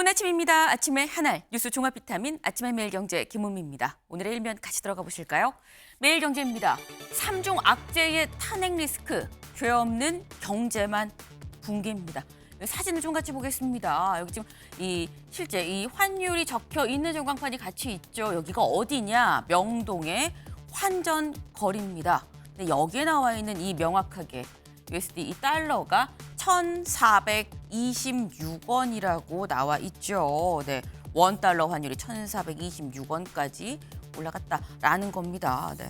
좋은 아침입니다. 아침의 하나 뉴스 종합 비타민 아침의 매일경제 김은미입니다. 오늘의 일면 같이 들어가 보실까요? 매일경제입니다. 삼중 악재의 탄핵 리스크, 죄 없는 경제만 붕괴입니다. 사진을 좀 같이 보겠습니다. 여기 지금 실제 이 환율이 적혀 있는 전광판이 같이 있죠. 여기가 어디냐? 명동의 환전거리입니다. 근데 여기에 나와 있는 이 명확하게 USD 이 달러가 1,426원이라고 나와 있죠. 네, 원달러 환율이 1,426원까지 올라갔다라는 겁니다. 네.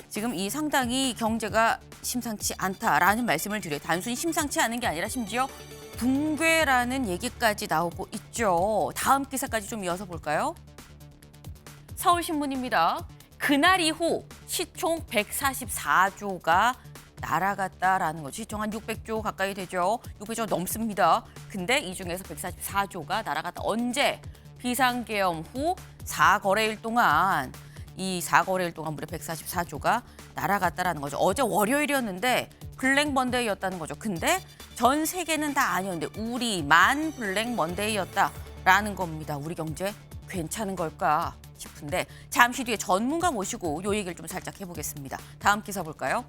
지금 이 상당히 경제가 심상치 않다라는 말씀을 드려요. 단순히 심상치 않은 게 아니라 심지어 붕괴라는 얘기까지 나오고 있죠. 다음 기사까지 좀 이어서 볼까요? 서울신문입니다. 그날 이후 시총 144조가 날아갔다라는 거죠. 시총 한 600조 가까이 되죠. 600조 넘습니다. 근데 이 중에서 144조가 날아갔다. 언제? 비상계엄 후 4거래일 동안 이 4거래일 동안 무려 144조가 날아갔다라는 거죠. 어제 월요일이었는데 블랙 먼데이였다는 거죠. 근데 전 세계는 다 아니었는데 우리만 블랙 먼데이였다라는 겁니다. 우리 경제 괜찮은 걸까 싶은데 잠시 뒤에 전문가 모시고 요 얘기를 좀 살짝 해보겠습니다. 다음 기사 볼까요?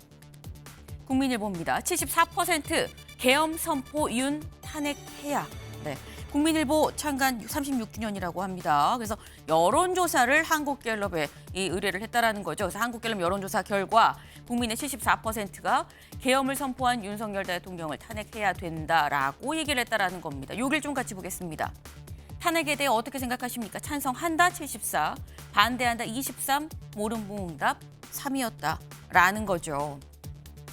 국민일보입니다. 74% 계엄 선포 윤 탄핵해야. 네. 국민일보 창간 36주년이라고 합니다. 그래서 여론조사를 한국갤럽에 의뢰를 했다라는 거죠. 그래서 한국갤럽 여론조사 결과 국민의 74%가 계엄을 선포한 윤석열 대통령을 탄핵해야 된다라고 얘기를 했다라는 겁니다. 여기를 좀 같이 보겠습니다. 탄핵에 대해 어떻게 생각하십니까? 찬성한다 74, 반대한다 23, 모름무응답 3이었다라는 거죠.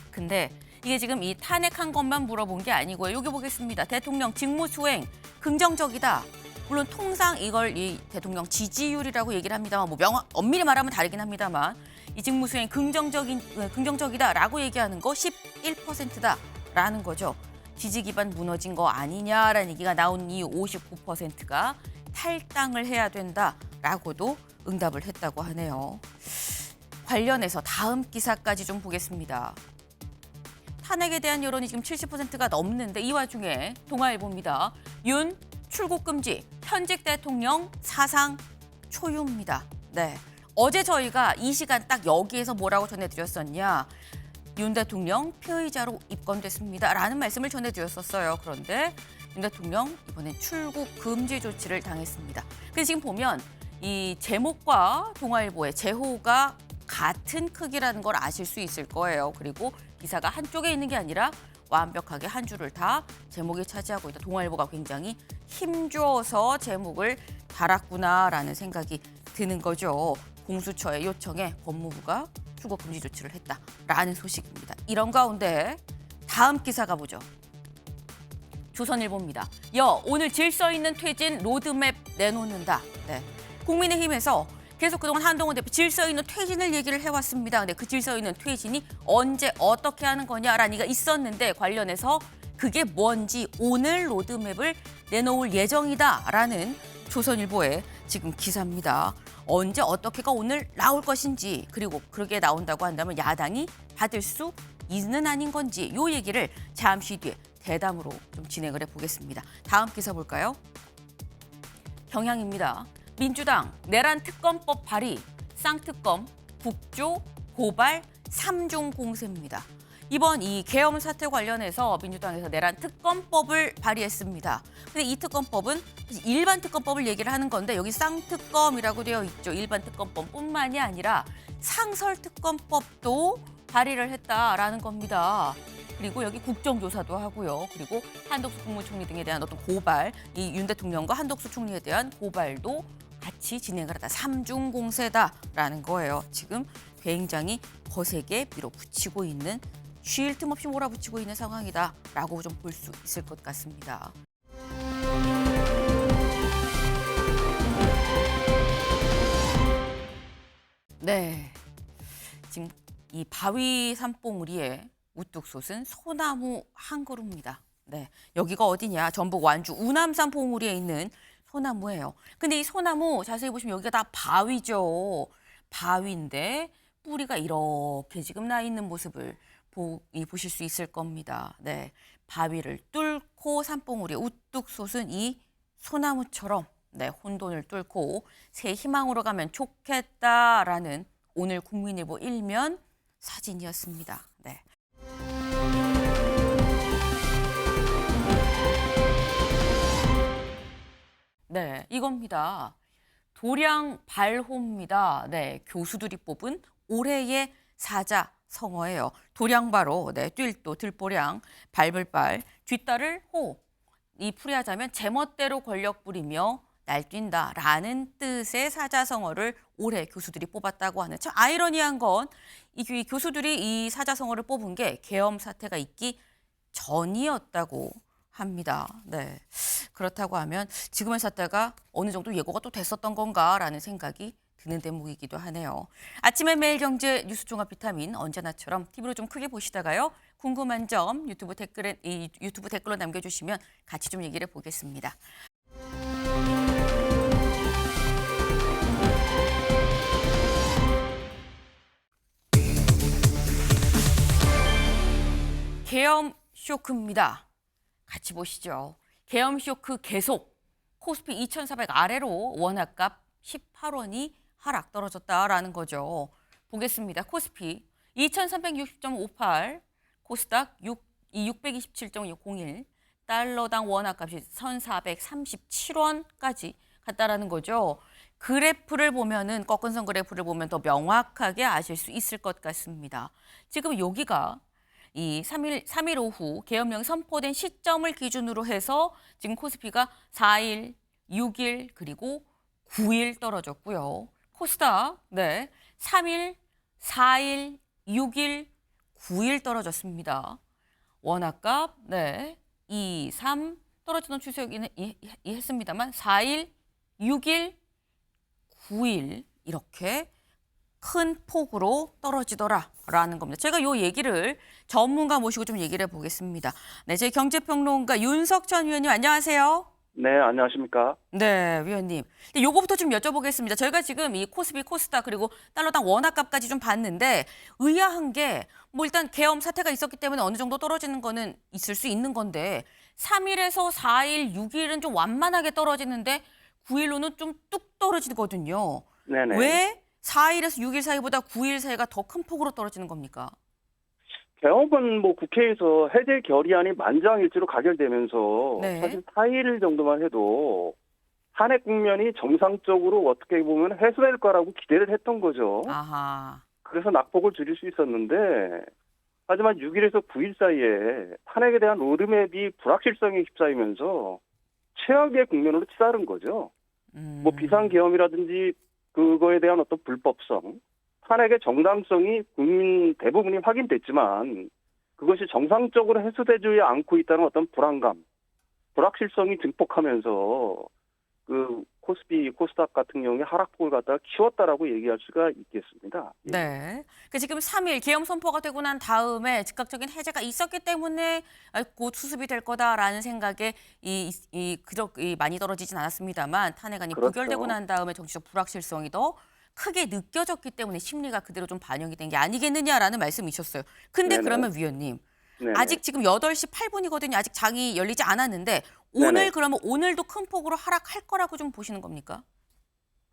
근데 이게 지금 이 탄핵한 것만 물어본 게 아니고요. 여기 보겠습니다. 대통령 직무수행 긍정적이다. 물론 통상 이걸 이 대통령 지지율이라고 얘기를 합니다만 엄밀히 말하면 다르긴 합니다만 이 직무수행 긍정적이다라고 얘기하는 거 11%다라는 거죠. 지지 기반 무너진 거 아니냐라는 얘기가 나온 이 59%가 탈당을 해야 된다라고도 응답을 했다고 하네요. 관련해서 다음 기사까지 좀 보겠습니다. 탄핵에 대한 여론이 지금 70%가 넘는데 이 와중에 동아일보입니다. 윤 출국 금지, 현직 대통령 사상 초유입니다. 네, 어제 저희가 이 시간 딱 여기에서 뭐라고 전해드렸었냐. 윤 대통령 피의자로 입건됐습니다. 라는 말씀을 전해드렸었어요. 그런데 윤 대통령 이번엔 출국 금지 조치를 당했습니다. 근데 지금 보면 이 제목과 동아일보의 제호가 같은 크기라는 걸 아실 수 있을 거예요. 그리고 기사가 한쪽에 있는 게 아니라 완벽하게 한 줄을 다 제목이 차지하고 있다. 동아일보가 굉장히 힘줘서 제목을 달았구나라는 생각이 드는 거죠. 공수처의 요청에 법무부가 출국 금지 조치를 했다라는 소식입니다. 이런 가운데 다음 기사 가보죠. 조선일보입니다. 오늘 질서 있는 퇴진 로드맵 내놓는다. 네. 국민의힘에서 계속 그동안 한동훈 대표 질서 있는 퇴진을 얘기를 해왔습니다. 근데 그 질서 있는 퇴진이 언제 어떻게 하는 거냐라는 얘기가 있었는데 관련해서 그게 뭔지 오늘 로드맵을 내놓을 예정이다라는 조선일보의 지금 기사입니다. 언제 어떻게가 오늘 나올 것인지 그리고 그렇게 나온다고 한다면 야당이 받을 수 있는 아닌 건지 요 얘기를 잠시 뒤에 대담으로 좀 진행을 해보겠습니다. 다음 기사 볼까요? 경향입니다. 민주당 내란 특검법 발의, 쌍특검, 국조, 고발, 3중 공세입니다. 이번 이 계엄 사태 관련해서 민주당에서 내란 특검법을 발의했습니다. 근데 이 특검법은 일반 특검법을 얘기를 하는 건데 여기 쌍특검이라고 되어 있죠. 일반 특검법뿐만이 아니라 상설특검법도 발의를 했다라는 겁니다. 그리고 여기 국정조사도 하고요. 그리고 한덕수 국무총리 등에 대한 어떤 고발, 이 윤 대통령과 한덕수 총리에 대한 고발도 같이 진행을 하다. 3중 공세다라는 거예요. 지금 굉장히 거세게 밀어붙이고 있는 쉴 틈 없이 몰아붙이고 있는 상황이다라고 좀 볼 수 있을 것 같습니다. 네, 지금 이 바위 산봉우리에 우뚝 솟은 소나무 한 그루입니다. 네, 여기가 어디냐? 전북 완주 우남산 봉우리에 있는 소나무예요. 근데 이 소나무 자세히 보시면 여기가 다 바위죠. 바위인데 뿌리가 이렇게 지금 나 있는 모습을 보실 수 있을 겁니다. 네, 바위를 뚫고 산봉우리에 우뚝 솟은 이 소나무처럼 혼돈을 뚫고 새 희망으로 가면 좋겠다라는 오늘 국민일보 1면 사진이었습니다. 네. 네, 이겁니다. 도량 발호입니다. 네, 교수들이 뽑은 올해의 사자성어예요. 도량바로, 뛸도 들보량, 밟을 발, 뒷달을 호. 이 풀이하자면 제멋대로 권력 부리며 날뛴다라는 뜻의 사자성어를 올해 교수들이 뽑았다고 하는, 참 아이러니한 건 이 교수들이 이 사자성어를 뽑은 게 계엄 사태가 있기 전이었다고 합니다. 네. 그렇다고 하면 지금의 사태가 어느 정도 예고가 또 됐었던 건가라는 생각이 드는 대목이기도 하네요. 아침에 매일경제 뉴스 종합 비타민 언제나처럼 TV로 좀 크게 보시다가요. 궁금한 점 유튜브 댓글로 남겨주시면 같이 좀 얘기를 해보겠습니다. 계엄 쇼크입니다. 같이 보시죠. 계엄 쇼크 계속. 코스피 2,400 아래로 원화값 18원이 하락 떨어졌다라는 거죠. 보겠습니다. 코스피 2,360.58, 코스닥 627.01, 달러당 원화값이 1,437원까지 갔다라는 거죠. 그래프를 보면은 꺾은선 그래프를 보면 더 명확하게 아실 수 있을 것 같습니다. 지금 여기가 이 3일 오후 계엄령이 선포된 시점을 기준으로 해서 지금 코스피가 4일, 6일 그리고 9일 떨어졌고요. 코스닥 3일, 4일, 6일, 9일 떨어졌습니다. 원화값 2, 3 떨어지는 추세이긴 했습니다만 4일, 6일, 9일 이렇게 큰 폭으로 떨어지더라라는 겁니다. 제가 이 얘기를 전문가 모시고 좀 얘기를 해보겠습니다. 네, 저희 경제평론가 윤석천 위원님 안녕하세요. 네, 안녕하십니까. 네, 위원님. 근데 요거부터 좀 여쭤보겠습니다. 저희가 지금 이 코스피, 코스닥 그리고 달러당 원화값까지 좀 봤는데 의아한 게 뭐 일단 계엄 사태가 있었기 때문에 어느 정도 떨어지는 거는 있을 수 있는 건데 3일에서 4일, 6일은 좀 완만하게 떨어지는데 9일로는 좀 뚝 떨어지거든요. 네네. 왜 4일에서 6일 사이보다 9일 사이가 더 큰 폭으로 떨어지는 겁니까? 계엄은 뭐 국회에서 해제 결의안이 만장일치로 가결되면서 네. 사실 4일 정도만 해도 탄핵 국면이 정상적으로 어떻게 보면 해소될 거라고 기대를 했던 거죠. 아하. 그래서 낙폭을 줄일 수 있었는데 하지만 6일에서 9일 사이에 탄핵에 대한 로드맵이 불확실성에 휩싸이면서 최악의 국면으로 치달은 거죠. 뭐 비상계엄이라든지 그거에 대한 어떤 불법성, 탄핵의 정당성이 국민 대부분이 확인됐지만 그것이 정상적으로 해소되지 않고 있다는 어떤 불안감, 불확실성이 증폭하면서 그 코스피, 코스닥 같은 경우에 하락폭을 갖다가 키웠다라고 얘기할 수가 있겠습니다. 네. 그 지금 3일 계엄 선포가 되고 난 다음에 즉각적인 해제가 있었기 때문에 곧 수습이 될 거다라는 생각에 많이 떨어지진 않았습니다만 탄핵안이 그렇죠. 부결되고 난 다음에 정치적 불확실성이 더 크게 느껴졌기 때문에 심리가 그대로 좀 반영이 된 게 아니겠느냐라는 말씀이셨어요. 근데 네네. 그러면 위원님, 네네. 아직 지금 8시 8분이거든요. 아직 장이 열리지 않았는데 오늘 네네. 그러면 오늘도 큰 폭으로 하락할 거라고 좀 보시는 겁니까?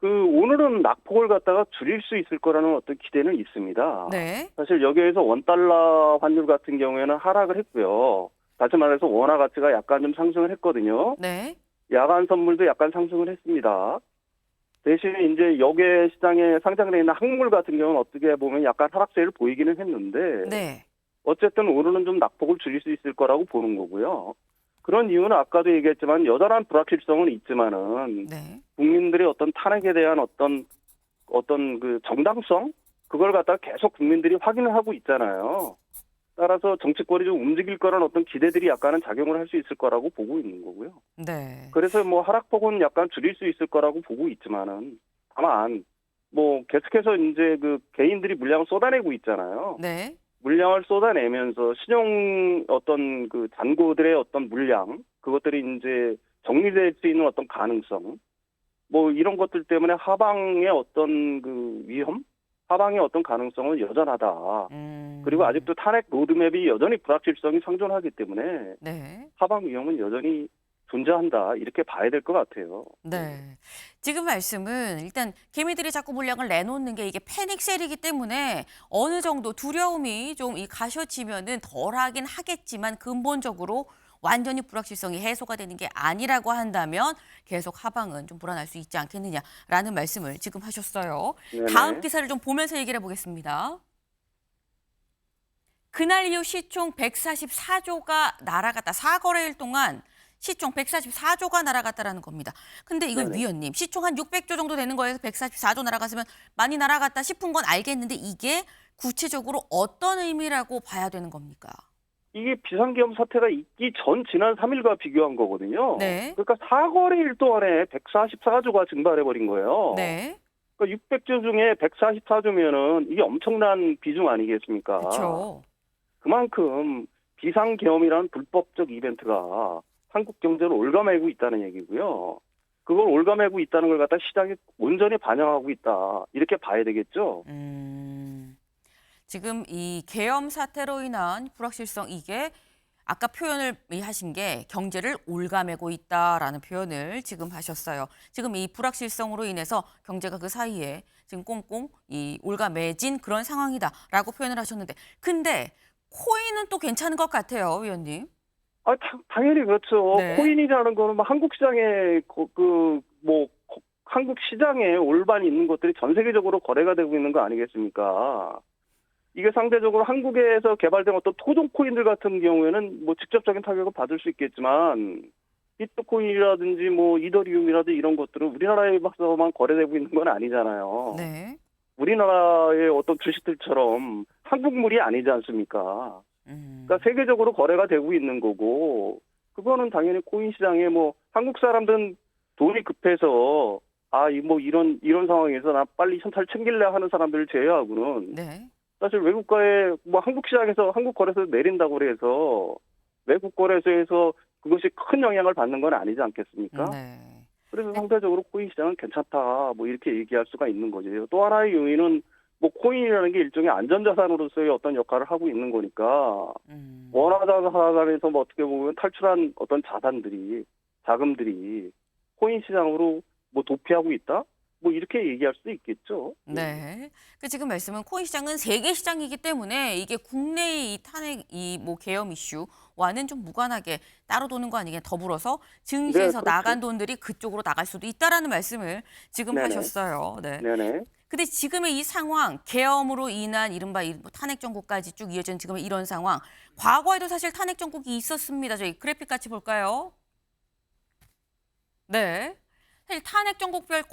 오늘은 낙폭을 갖다가 줄일 수 있을 거라는 어떤 기대는 있습니다. 네. 사실 여기에서 원달러 환율 같은 경우에는 하락을 했고요. 다시 말해서 원화 가치가 약간 좀 상승을 했거든요. 네. 야간 선물도 약간 상승을 했습니다. 대신에 이제 여계 시장에 상장되어 있는 항물 같은 경우는 어떻게 보면 약간 하락세를 보이기는 했는데 네. 어쨌든 오늘은 좀 낙폭을 줄일 수 있을 거라고 보는 거고요. 그런 이유는 아까도 얘기했지만 여전한 불확실성은 있지만은 네. 국민들의 어떤 탄핵에 대한 어떤 그 정당성 그걸 갖다가 계속 국민들이 확인을 하고 있잖아요. 따라서 정치권이 좀 움직일 거라는 어떤 기대들이 약간은 작용을 할 수 있을 거라고 보고 있는 거고요. 네. 그래서 뭐 하락폭은 약간 줄일 수 있을 거라고 보고 있지만은 다만 뭐 계속해서 이제 그 개인들이 물량을 쏟아내고 있잖아요. 네. 물량을 쏟아내면서 신용 어떤 그 잔고들의 어떤 물량 그것들이 이제 정리될 수 있는 어떤 가능성 뭐 이런 것들 때문에 하방의 어떤 그 위험 하방의 어떤 가능성은 여전하다. 그리고 아직도 탄핵 로드맵이 여전히 불확실성이 상존하기 때문에 네. 하방 위험은 여전히 존재한다 이렇게 봐야 될 것 같아요. 네. 지금 말씀은 일단 개미들이 자꾸 물량을 내놓는 게 이게 패닉셀이기 때문에 어느 정도 두려움이 좀 이 가셔지면은 덜하긴 하겠지만 근본적으로 완전히 불확실성이 해소가 되는 게 아니라고 한다면 계속 하방은 좀 불안할 수 있지 않겠느냐라는 말씀을 지금 하셨어요. 네네. 다음 기사를 좀 보면서 얘기를 해보겠습니다. 그날 이후 시총 144조가 날아갔다. 4거래일 동안 시총 144조가 날아갔다라는 겁니다. 근데 이건 네네. 위원님, 시총 한 600조 정도 되는 거에서 144조 날아갔으면 많이 날아갔다 싶은 건 알겠는데 이게 구체적으로 어떤 의미라고 봐야 되는 겁니까? 이게 비상계엄 사태가 있기 전 지난 3일과 비교한 거거든요. 네. 그러니까 4거래일 동안에 144조가 증발해버린 거예요. 네. 그러니까 600조 중에 144조면은 이게 엄청난 비중 아니겠습니까? 그렇죠. 그만큼 비상계엄이라는 불법적 이벤트가 한국 경제를 올가매고 있다는 얘기고요. 그걸 올가매고 있다는 걸 갖다 시장이 온전히 반영하고 있다. 이렇게 봐야 되겠죠. 지금 이 계엄 사태로 인한 불확실성 이게 아까 표현을 하신 게 경제를 올가매고 있다라는 표현을 지금 하셨어요. 지금 이 불확실성으로 인해서 경제가 그 사이에 지금 꽁꽁 이 올가매진 그런 상황이다라고 표현을 하셨는데 근데 코인은 또 괜찮은 것 같아요, 위원님. 아, 당연히 그렇죠. 네. 코인이라는 거는 뭐 한국 시장에 한국 시장에 올반이 있는 것들이 전 세계적으로 거래가 되고 있는 거 아니겠습니까? 이게 상대적으로 한국에서 개발된 어떤 토종 코인들 같은 경우에는 뭐 직접적인 타격을 받을 수 있겠지만 비트코인이라든지 뭐 이더리움이라든지 이런 것들은 우리나라에서만 거래되고 있는 건 아니잖아요. 네. 우리나라의 어떤 주식들처럼 한국물이 아니지 않습니까? 그러니까 세계적으로 거래가 되고 있는 거고 그거는 당연히 코인 시장에 뭐 한국 사람들은 돈이 급해서 이런 상황에서 나 빨리 현찰 챙길래 하는 사람들을 제외하고는 네. 사실 외국가에 뭐 한국 시장에서 한국 거래소 내린다고 그래서 외국 거래소에서 그것이 큰 영향을 받는 건 아니지 않겠습니까? 네. 그래서 상대적으로 코인 시장은 괜찮다 뭐 이렇게 얘기할 수가 있는 거죠. 또 하나의 요인은 뭐 코인이라는 게 일종의 안전자산으로서의 어떤 역할을 하고 있는 거니까 원화자산에서 뭐 어떻게 보면 탈출한 어떤 자금들이 코인 시장으로 뭐 도피하고 있다? 뭐 이렇게 얘기할 수도 있겠죠. 네. 그 지금 말씀은 코인 시장은 세계 시장이기 때문에 이게 국내의 이 탄핵 이 뭐 계엄 이슈와는 좀 무관하게 따로 도는 거 아니겠 더불어서 증시에서 네, 그렇죠. 나간 돈들이 그쪽으로 나갈 수도 있다라는 말씀을 지금 네네. 하셨어요. 네. 네네. 근데 지금의 이 상황, 계엄으로 인한 이른바 탄핵 정국까지 쭉 이어진 지금의 이런 상황, 과거에도 사실 탄핵 정국이 있었습니다. 저희 그래픽 같이 볼까요? 네. 사실 탄핵 정국별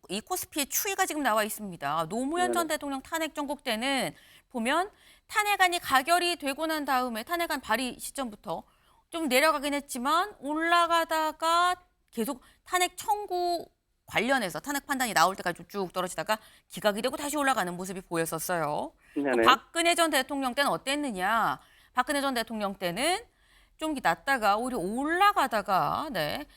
이 코스피의 추이가 지금 나와 있습니다. 노무현 전 대통령 탄핵 정국 때는 보면 탄핵안이 가결이 되고 난 다음에 탄핵안 발의 시점부터 좀 내려가긴 했지만 올라가다가 계속 탄핵 청구 관련해서 탄핵 판단이 나올 때까지 쭉 떨어지다가 기각이 되고 다시 올라가는 모습이 보였었어요. 네네. 박근혜 전 대통령 때는 어땠느냐? 박근혜 전 대통령 때는 좀 낮다가 오히려 올라가다가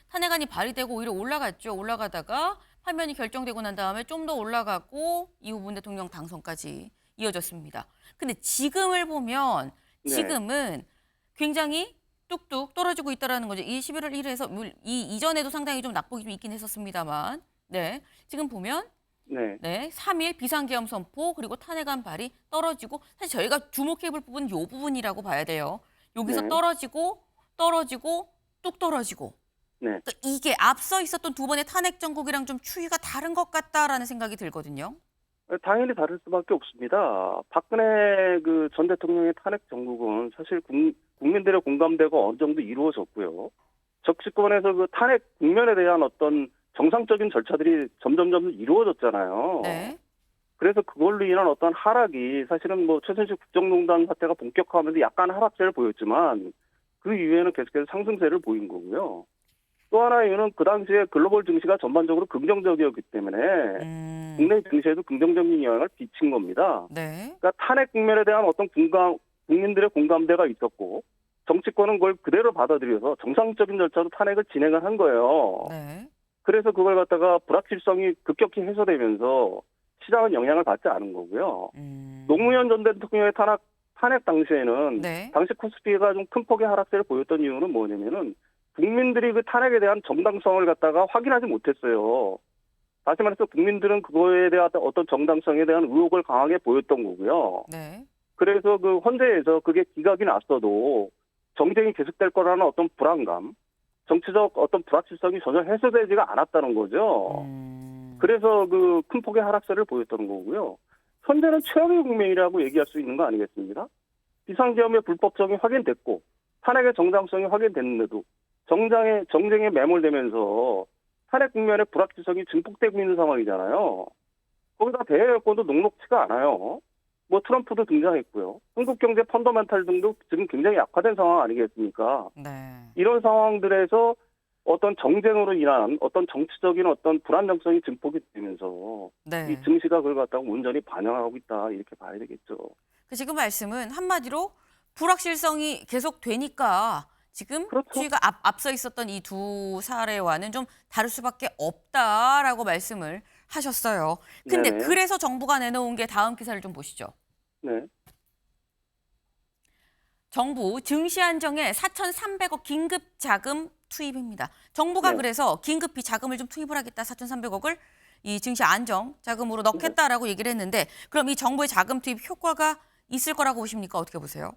탄핵안이 발의되고 오히려 올라갔죠. 올라가다가 판면이 결정되고 난 다음에 좀 더 올라가고 이후 문 대통령 당선까지 이어졌습니다. 근데 지금을 보면 지금은 굉장히 뚝뚝 떨어지고 있다라는 거죠. 이 11월 1일에서 이전에도 상당히 좀 낙폭이 좀 있긴 했었습니다만 지금 보면 3일 비상계엄 선포 그리고 탄핵안 발의 떨어지고 사실 저희가 주목해 볼 부분은 이 부분이라고 봐야 돼요. 여기서 떨어지고 뚝 떨어지고 그러니까 이게 앞서 있었던 두 번의 탄핵 정국이랑 좀 추이가 다른 것 같다라는 생각이 들거든요. 당연히 다를 수밖에 없습니다. 박근혜 그 전 대통령의 탄핵 정국은 사실 국민들의 공감대가 어느 정도 이루어졌고요. 정치권에서 그 탄핵 국면에 대한 어떤 정상적인 절차들이 점점 이루어졌잖아요. 네. 그래서 그걸로 인한 어떤 하락이 사실은 뭐 최순실 국정농단 사태가 본격화하면서 약간 하락세를 보였지만 그 이후에는 계속해서 상승세를 보인 거고요. 또 하나의 이유는 그 당시에 글로벌 증시가 전반적으로 긍정적이었기 때문에 국내 증시에도 긍정적인 영향을 미친 겁니다. 네. 그러니까 탄핵 국면에 대한 어떤 국민들의 공감대가 있었고 정치권은 그걸 그대로 받아들여서 정상적인 절차로 탄핵을 진행을 한 거예요. 네. 그래서 그걸 갖다가 불확실성이 급격히 해소되면서 시장은 영향을 받지 않은 거고요. 노무현 전 대통령의 탄핵 당시에는 당시 코스피가 좀 큰 폭의 하락세를 보였던 이유는 뭐냐면은 국민들이 그 탄핵에 대한 정당성을 갖다가 확인하지 못했어요. 다시 말해서 국민들은 그거에 대한 어떤 정당성에 대한 의혹을 강하게 보였던 거고요. 네. 그래서 그 헌재에서 그게 기각이 났어도 정쟁이 계속될 거라는 어떤 불안감, 정치적 어떤 불확실성이 전혀 해소되지가 않았다는 거죠. 그래서 그 큰 폭의 하락세를 보였던 거고요. 현재는 최악의 국면이라고 얘기할 수 있는 거 아니겠습니까? 비상계엄의 불법성이 확인됐고 탄핵의 정당성이 확인됐는데도 정쟁에 매몰되면서 탄핵 국면의 불확실성이 증폭되고 있는 상황이잖아요. 거기다 대외 여건도 녹록치가 않아요. 뭐 트럼프도 등장했고요. 한국 경제 펀더멘탈 등도 지금 굉장히 약화된 상황 아니겠습니까? 네. 이런 상황들에서 어떤 정쟁으로 인한 어떤 정치적인 어떤 불안정성이 증폭이 되면서 네. 이 증시가 그걸 갖다가 온전히 반영하고 있다 이렇게 봐야 되겠죠. 그 지금 말씀은 한마디로 불확실성이 계속 되니까 지금 그렇죠. 주의가 앞서 있었던 이 두 사례와는 좀 다를 수밖에 없다라고 말씀을 하셨어요. 근데 네네. 그래서 정부가 내놓은 게 다음 기사를 좀 보시죠. 네. 정부 증시 안정에 4,300억 긴급 자금 투입입니다. 정부가 네. 그래서 긴급히 자금을 좀 투입을 하겠다. 4,300억을 이 증시 안정 자금으로 넣겠다라고 얘기를 했는데 그럼 이 정부의 자금 투입 효과가 있을 거라고 보십니까? 어떻게 보세요?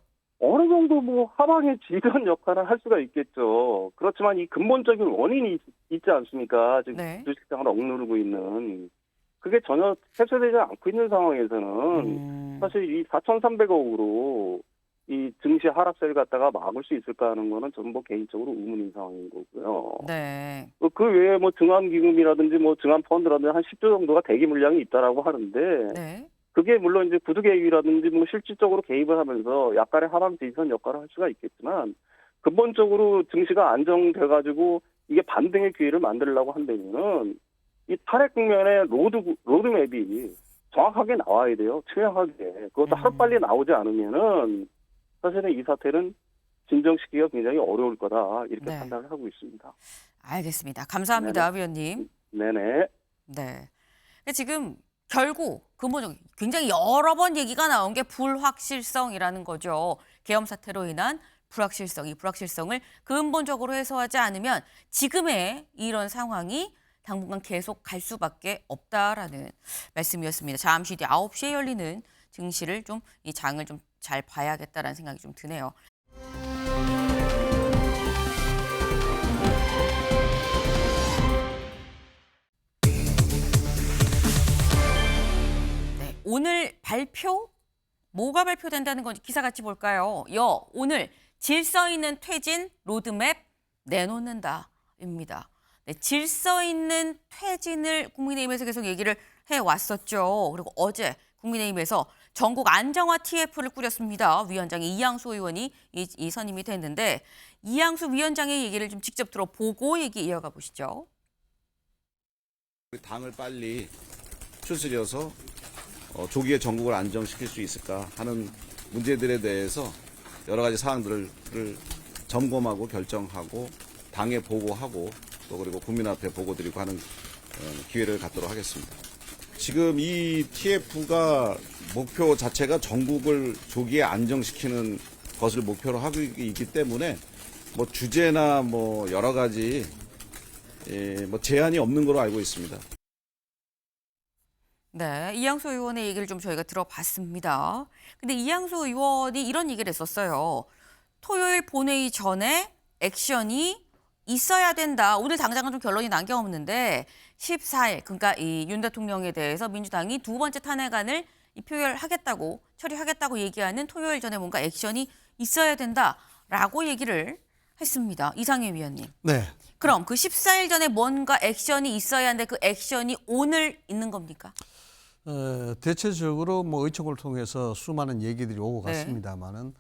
어느 정도 뭐 하방의 지변 역할을 할 수가 있겠죠. 그렇지만 이 근본적인 원인이 있지 않습니까? 지금 네. 주식시장을 억누르고 있는. 그게 전혀 해소되지 않고 있는 상황에서는 사실 이 4,300억으로 이 증시 하락세를 갖다가 막을 수 있을까 하는 거는 저는 뭐 개인적으로 의문인 상황인 거고요. 네. 그 외에 뭐 증환기금이라든지 뭐 증환펀드라든지 한 10조 정도가 대기 물량이 있다라고 하는데 네. 그게 물론 이제 구두개입이라든지 뭐 실질적으로 개입을 하면서 약간의 하방 지지선 역할을 할 수가 있겠지만 근본적으로 증시가 안정돼가지고 이게 반등의 기회를 만들려고 한다면은 이 탄핵 국면의 로드맵이 정확하게 나와야 돼요. 투명하게. 그것도 하루빨리 나오지 않으면은 사실은 이 사태는 진정시키기가 굉장히 어려울 거다 이렇게 네. 판단을 하고 있습니다. 알겠습니다. 감사합니다, 위원님. 네네. 네. 근데 지금 결국 근본적으로 굉장히 여러 번 얘기가 나온 게 불확실성이라는 거죠. 계엄 사태로 인한 불확실성, 이 불확실성을 근본적으로 해소하지 않으면 지금의 이런 상황이 당분간 계속 갈 수밖에 없다라는 말씀이었습니다. 잠시 뒤 9시에 열리는 증시를 좀 이 장을 좀 잘 봐야겠다라는 생각이 좀 드네요. 네, 오늘 발표? 뭐가 발표된다는 건지 기사 같이 볼까요? 오늘 질서 있는 퇴진 로드맵 내놓는다입니다. 네, 질서 있는 퇴진을 국민의힘에서 계속 얘기를 해왔었죠. 그리고 어제 국민의힘에서 전국 안정화 TF를 꾸렸습니다. 위원장이 이양수 의원이 이 선임이 됐는데 이양수 위원장의 얘기를 좀 직접 들어보고 얘기 이어가 보시죠. 당을 빨리 추스려서 조기에 전국을 안정시킬 수 있을까 하는 문제들에 대해서 여러 가지 사항들을 점검하고 결정하고 당에 보고하고 또 그리고 국민 앞에 보고드리고 하는 기회를 갖도록 하겠습니다. 지금 이 TF가 목표 자체가 전국을 조기에 안정시키는 것을 목표로 하고 있기 때문에 뭐 주제나 뭐 여러 가지 뭐 제한이 없는 걸로 알고 있습니다. 네, 이양수 의원의 얘기를 좀 저희가 들어봤습니다. 근데 이양수 의원이 이런 얘기를 했었어요. 토요일 본회의 전에 액션이 있어야 된다. 오늘 당장은 좀 결론이 난 게 없는데 14일, 그러니까 이 윤 대통령에 대해서 민주당이 두 번째 탄핵안을 표결하겠다고 처리하겠다고 얘기하는 토요일 전에 뭔가 액션이 있어야 된다라고 얘기를 했습니다. 이상해 위원님. 네. 그럼 그 14일 전에 뭔가 액션이 있어야 하는데 그 액션이 오늘 있는 겁니까? 대체적으로 뭐 의총을 통해서 수많은 얘기들이 오고 네. 갔습니다만은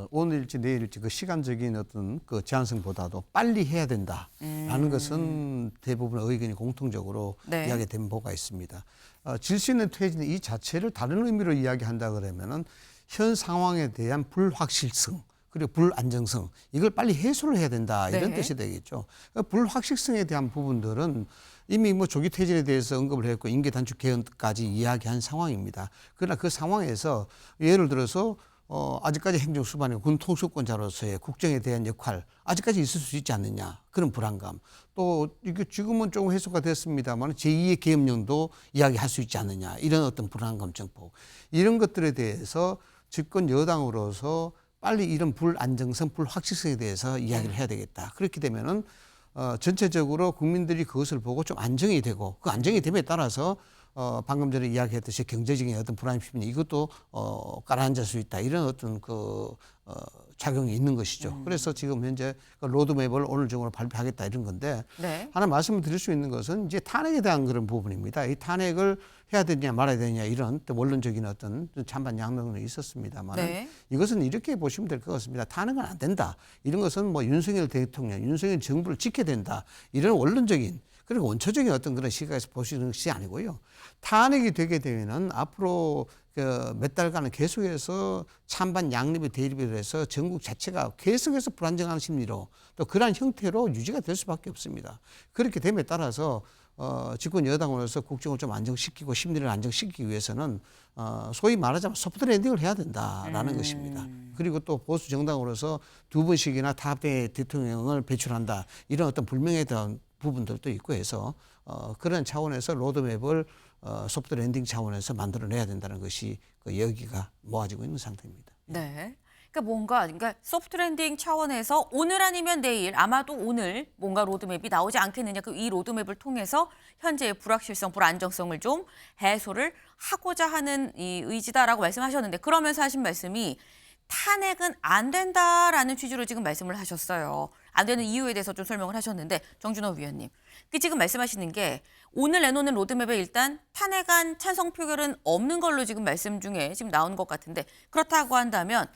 오늘일지 내일일지 그 시간적인 어떤 그 제한성보다도 빨리 해야 된다라는 것은 대부분의 의견이 공통적으로 네. 이야기된 바가 있습니다. 질서 있는 퇴진 이 자체를 다른 의미로 이야기한다 그러면은 현 상황에 대한 불확실성 그리고 불안정성 이걸 빨리 해소를 해야 된다 이런 네. 뜻이 되겠죠. 불확실성에 대한 부분들은 이미 뭐 조기 퇴진에 대해서 언급을 했고 임기 단축 개헌까지 이야기한 상황입니다. 그러나 그 상황에서 예를 들어서 아직까지 행정수반의 군 통수권자로서의 국정에 대한 역할 아직까지 있을 수 있지 않느냐 그런 불안감 또 이게 지금은 조금 해소가 됐습니다만 제2의 계엄령도 이야기할 수 있지 않느냐 이런 어떤 불안감 증폭 이런 것들에 대해서 집권 여당으로서 빨리 이런 불안정성, 불확실성에 대해서 이야기를 해야 되겠다. 그렇게 되면은 전체적으로 국민들이 그것을 보고 좀 안정이 되고 그 안정이 됨에 따라서 방금 전에 이야기했듯이 경제적인 어떤 불안심이 이것도 가라앉을 수 있다. 이런 어떤 작용이 있는 것이죠. 그래서 지금 현재 그 로드맵을 오늘 중으로 발표하겠다 이런 건데 네. 하나 말씀을 드릴 수 있는 것은 이제 탄핵에 대한 그런 부분입니다. 이 탄핵을 해야 되냐 말아야 되냐 이런 또 원론적인 어떤 찬반 양론은 있었습니다만 네. 이것은 이렇게 보시면 될 것 같습니다. 탄핵은 안 된다. 이런 것은 뭐 윤석열 대통령, 윤석열 정부를 지켜야 된다. 이런 원론적인 그리고 원초적인 어떤 그런 시각에서 보시는 것이 아니고요. 탄핵이 되게 되면은 앞으로 몇 달간은 계속해서 찬반 양립의 대립을 해서 전국 자체가 계속해서 불안정한 심리로 또 그러한 형태로 유지가 될 수밖에 없습니다. 그렇게 됨에 따라서 집권 여당으로서 국정을 좀 안정시키고 심리를 안정시키기 위해서는 소위 말하자면 소프트 랜딩을 해야 된다라는 것입니다. 그리고 또 보수 정당으로서 두 번씩이나 타협의 대통령을 배출한다 이런 어떤 불명에 대한 부분들도 있고 해서 그런 차원에서 로드맵을 소프트 랜딩 차원에서 만들어내야 된다는 것이 그 여기가 모아지고 있는 상태입니다. 네. 그러니까 소프트 랜딩 차원에서 오늘 아니면 내일 아마도 오늘 뭔가 로드맵이 나오지 않겠느냐. 이 로드맵을 통해서 현재의 불확실성, 불안정성을 좀 해소를 하고자 하는 이 의지다라고 말씀하셨는데 그러면서 하신 말씀이 탄핵은 안 된다라는 취지로 지금 말씀을 하셨어요. 안 되는 이유에 대해서 좀 설명을 하셨는데 정준호 위원님. 지금 말씀하시는 게 오늘 내놓는 로드맵에 일단 탄핵안 찬성 표결은 없는 걸로 지금 말씀 중에 지금 나온 것 같은데 그렇다고 한다면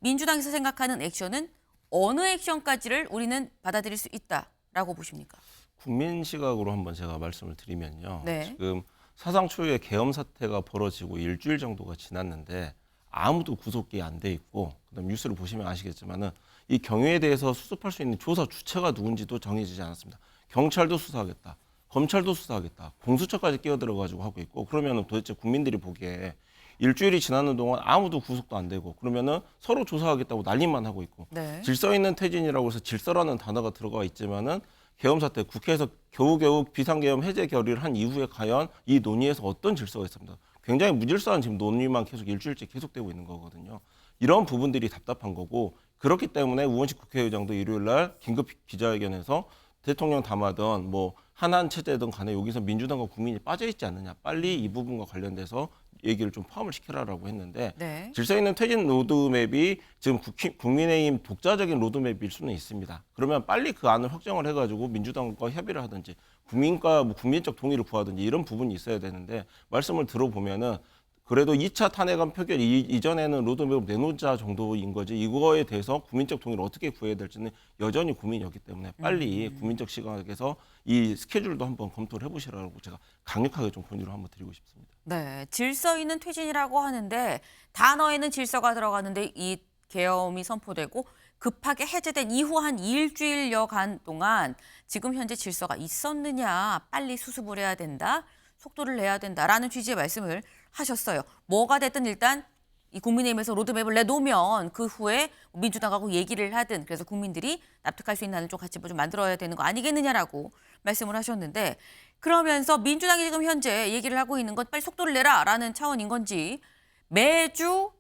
민주당에서 생각하는 액션은 어느 액션까지를 우리는 받아들일 수 있다라고 보십니까? 국민 시각으로 한번 제가 말씀을 드리면요. 네. 지금 사상 초유의 계엄 사태가 벌어지고 일주일 정도가 지났는데 아무도 구속이 안 돼 있고 그다음 뉴스를 보시면 아시겠지만은 이 경위에 대해서 수습할 수 있는 조사 주체가 누군지도 정해지지 않았습니다. 경찰도 수사하겠다, 검찰도 수사하겠다, 공수처까지 끼어들어가지고 하고 있고 그러면은 도대체 국민들이 보기에 일주일이 지나는 동안 아무도 구속도 안 되고 그러면은 서로 조사하겠다고 난리만 하고 있고 네. 질서 있는 퇴진이라고 해서 질서라는 단어가 들어가 있지만은 계엄 사태 국회에서 겨우겨우 비상계엄 해제 결의를 한 이후에 과연 이 논의에서 어떤 질서가 있습니다. 굉장히 무질서한 지금 논의만 계속 일주일째 계속되고 있는 거거든요. 이런 부분들이 답답한 거고 그렇기 때문에 우원식 국회의장도 일요일 날 긴급 기자회견에서 대통령 담화든 뭐 한한 체제든 간에 여기서 민주당과 국민이 빠져 있지 않느냐. 빨리 이 부분과 관련돼서 얘기를 좀 포함을 시켜라라고 했는데 네. 질서 있는 퇴진 로드맵이 지금 국민의힘 독자적인 로드맵일 수는 있습니다. 그러면 빨리 그 안을 확정을 해가지고 민주당과 협의를 하든지 국민과 뭐 국민적 동의를 구하든지 이런 부분이 있어야 되는데 말씀을 들어보면은 그래도 2차 탄핵안 표결 이전에는 로드맵을 내놓자 정도인 거지 이거에 대해서 국민적 동의를 어떻게 구해야 될지는 여전히 고민이었기 때문에 빨리 국민적 시각에서 이 스케줄도 한번 검토를 해보시라고 제가 강력하게 좀 권유를 한번 드리고 싶습니다. 네, 질서 있는 퇴진이라고 하는데 단어에는 질서가 들어가는데 이 계엄이 선포되고 급하게 해제된 이후 한 일주일여간 동안 지금 현재 질서가 있었느냐 빨리 수습을 해야 된다. 속도를 내야 된다라는 취지의 말씀을 하셨어요. 뭐가 됐든 일단 이 국민의힘에서 로드맵을 내놓으면 그 후에 민주당하고 얘기를 하든 그래서 국민들이 납득할 수 있는 안을 좀 같이 좀 만들어야 되는 거 아니겠느냐라고 말씀을 하셨는데 그러면서 민주당이 지금 현재 얘기를 하고 있는 건 빨리 속도를 내라라는 차원인 건지 매주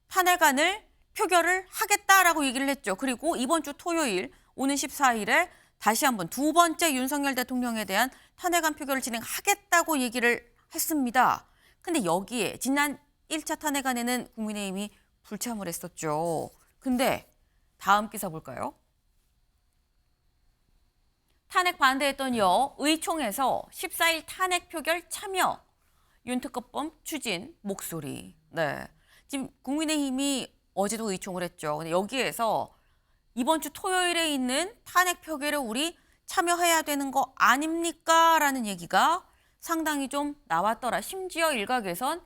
탄핵안을 표결을 하겠다라고 얘기를 했죠. 그리고 이번 주 토요일 오는 14일에 다시 한번 두 번째 윤석열 대통령에 대한 탄핵안 표결을 진행하겠다고 얘기를 했습니다. 근데 여기에 지난 1차 탄핵안에는 국민의힘이 불참을 했었죠. 근데 다음 기사 볼까요? 탄핵 반대했던 의총에서 14일 탄핵 표결 참여, 윤특검법 추진 목소리. 네, 지금 국민의힘이 어제도 의총을 했죠. 근데 여기에서 이번 주 토요일에 있는 탄핵 표결에 우리 참여해야 되는 거 아닙니까? 라는 얘기가 상당히 좀 나왔더라. 심지어 일각에선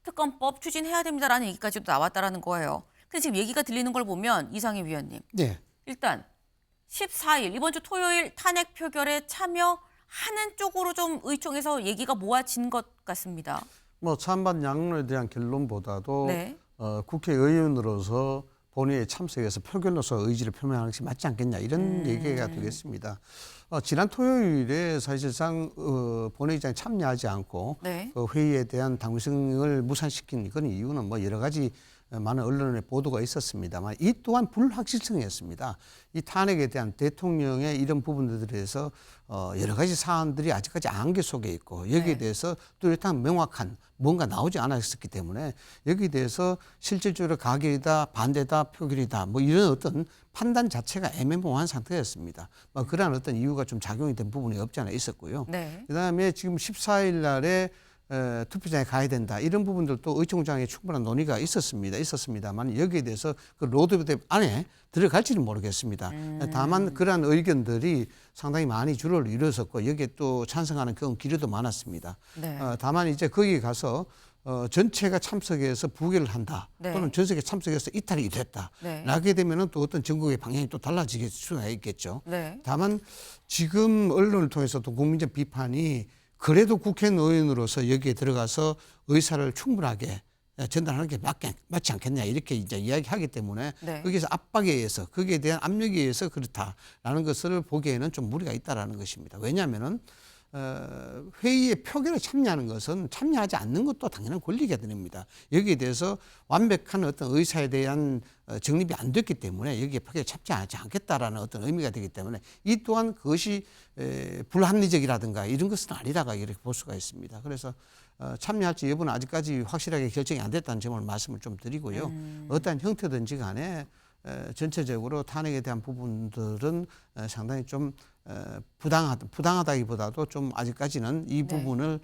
특검법 추진해야 됩니다라는 얘기까지도 나왔다라는 거예요. 근데 지금 얘기가 들리는 걸 보면 이상희 위원님. 네. 일단 14일 이번 주 토요일 탄핵 표결에 참여하는 쪽으로 좀 의총에서 얘기가 모아진 것 같습니다. 뭐 찬반 양론에 대한 결론보다도 네. 국회의원으로서 본회의에 참석해서 표결로서 의지를 표명하는 것이 맞지 않겠냐 이런 얘기가 되겠습니다. 지난 토요일에 사실상 본회의장에 참여하지 않고 네. 회의에 대한 당위성을 무산시킨 그런 이유는 뭐 여러 가지 많은 언론의 보도가 있었습니다만 이 또한 불확실성이었습니다. 이 탄핵에 대한 대통령의 이런 부분들에 대해서 여러 가지 사안들이 아직까지 안개 속에 있고 여기에 네. 대해서 뚜렷한 명확한 뭔가 나오지 않았었기 때문에 여기에 대해서 실질적으로 가결이다 반대다 표결이다 뭐 이런 어떤 판단 자체가 애매모호한 상태였습니다. 그러한 어떤 이유가 좀 작용이 된 부분이 없지 않아 있었고요. 네. 그다음에 지금 14일 날에 투표장에 가야 된다 이런 부분들도 의총장에 충분한 논의가 있었습니다만 여기에 대해서 그 로드맵 안에 들어갈지는 모르겠습니다. 다만 그러한 의견들이 상당히 많이 주를 이루었었고 여기에 또 찬성하는 그런 기류도 많았습니다. 네. 다만 이제 거기 가서 전체가 참석해서 부결을 한다 네. 또는 전세계 참석해서 이탈이 됐다 네. 라게 되면은 또 어떤 전국의 방향이 또 달라질 수가 있겠죠. 네. 다만 지금 언론을 통해서도 국민적 비판이 그래도 국회의원으로서 여기에 들어가서 의사를 충분하게 전달하는 게 맞지 않겠냐 이렇게 이제 이야기하기 때문에 네. 거기에서 압박에 의해서 거기에 대한 압력에 의해서 그렇다라는 것을 보기에는 좀 무리가 있다라는 것입니다. 왜냐하면은 회의에 표결에 참여하는 것은 참여하지 않는 것도 당연한 권리가 됩니다. 여기에 대해서 완벽한 어떤 의사에 대한 정립이 안 됐기 때문에 여기에 표결에 참여하지 않겠다라는 어떤 의미가 되기 때문에 이 또한 그것이 불합리적이라든가 이런 것은 아니다가 이렇게 볼 수가 있습니다. 그래서 참여할지 여부는 아직까지 확실하게 결정이 안 됐다는 점을 말씀을 좀 드리고요. 어떠한 형태든지 간에 전체적으로 탄핵에 대한 부분들은 상당히 좀 부당하다기보다도 좀 아직까지는 이 부분을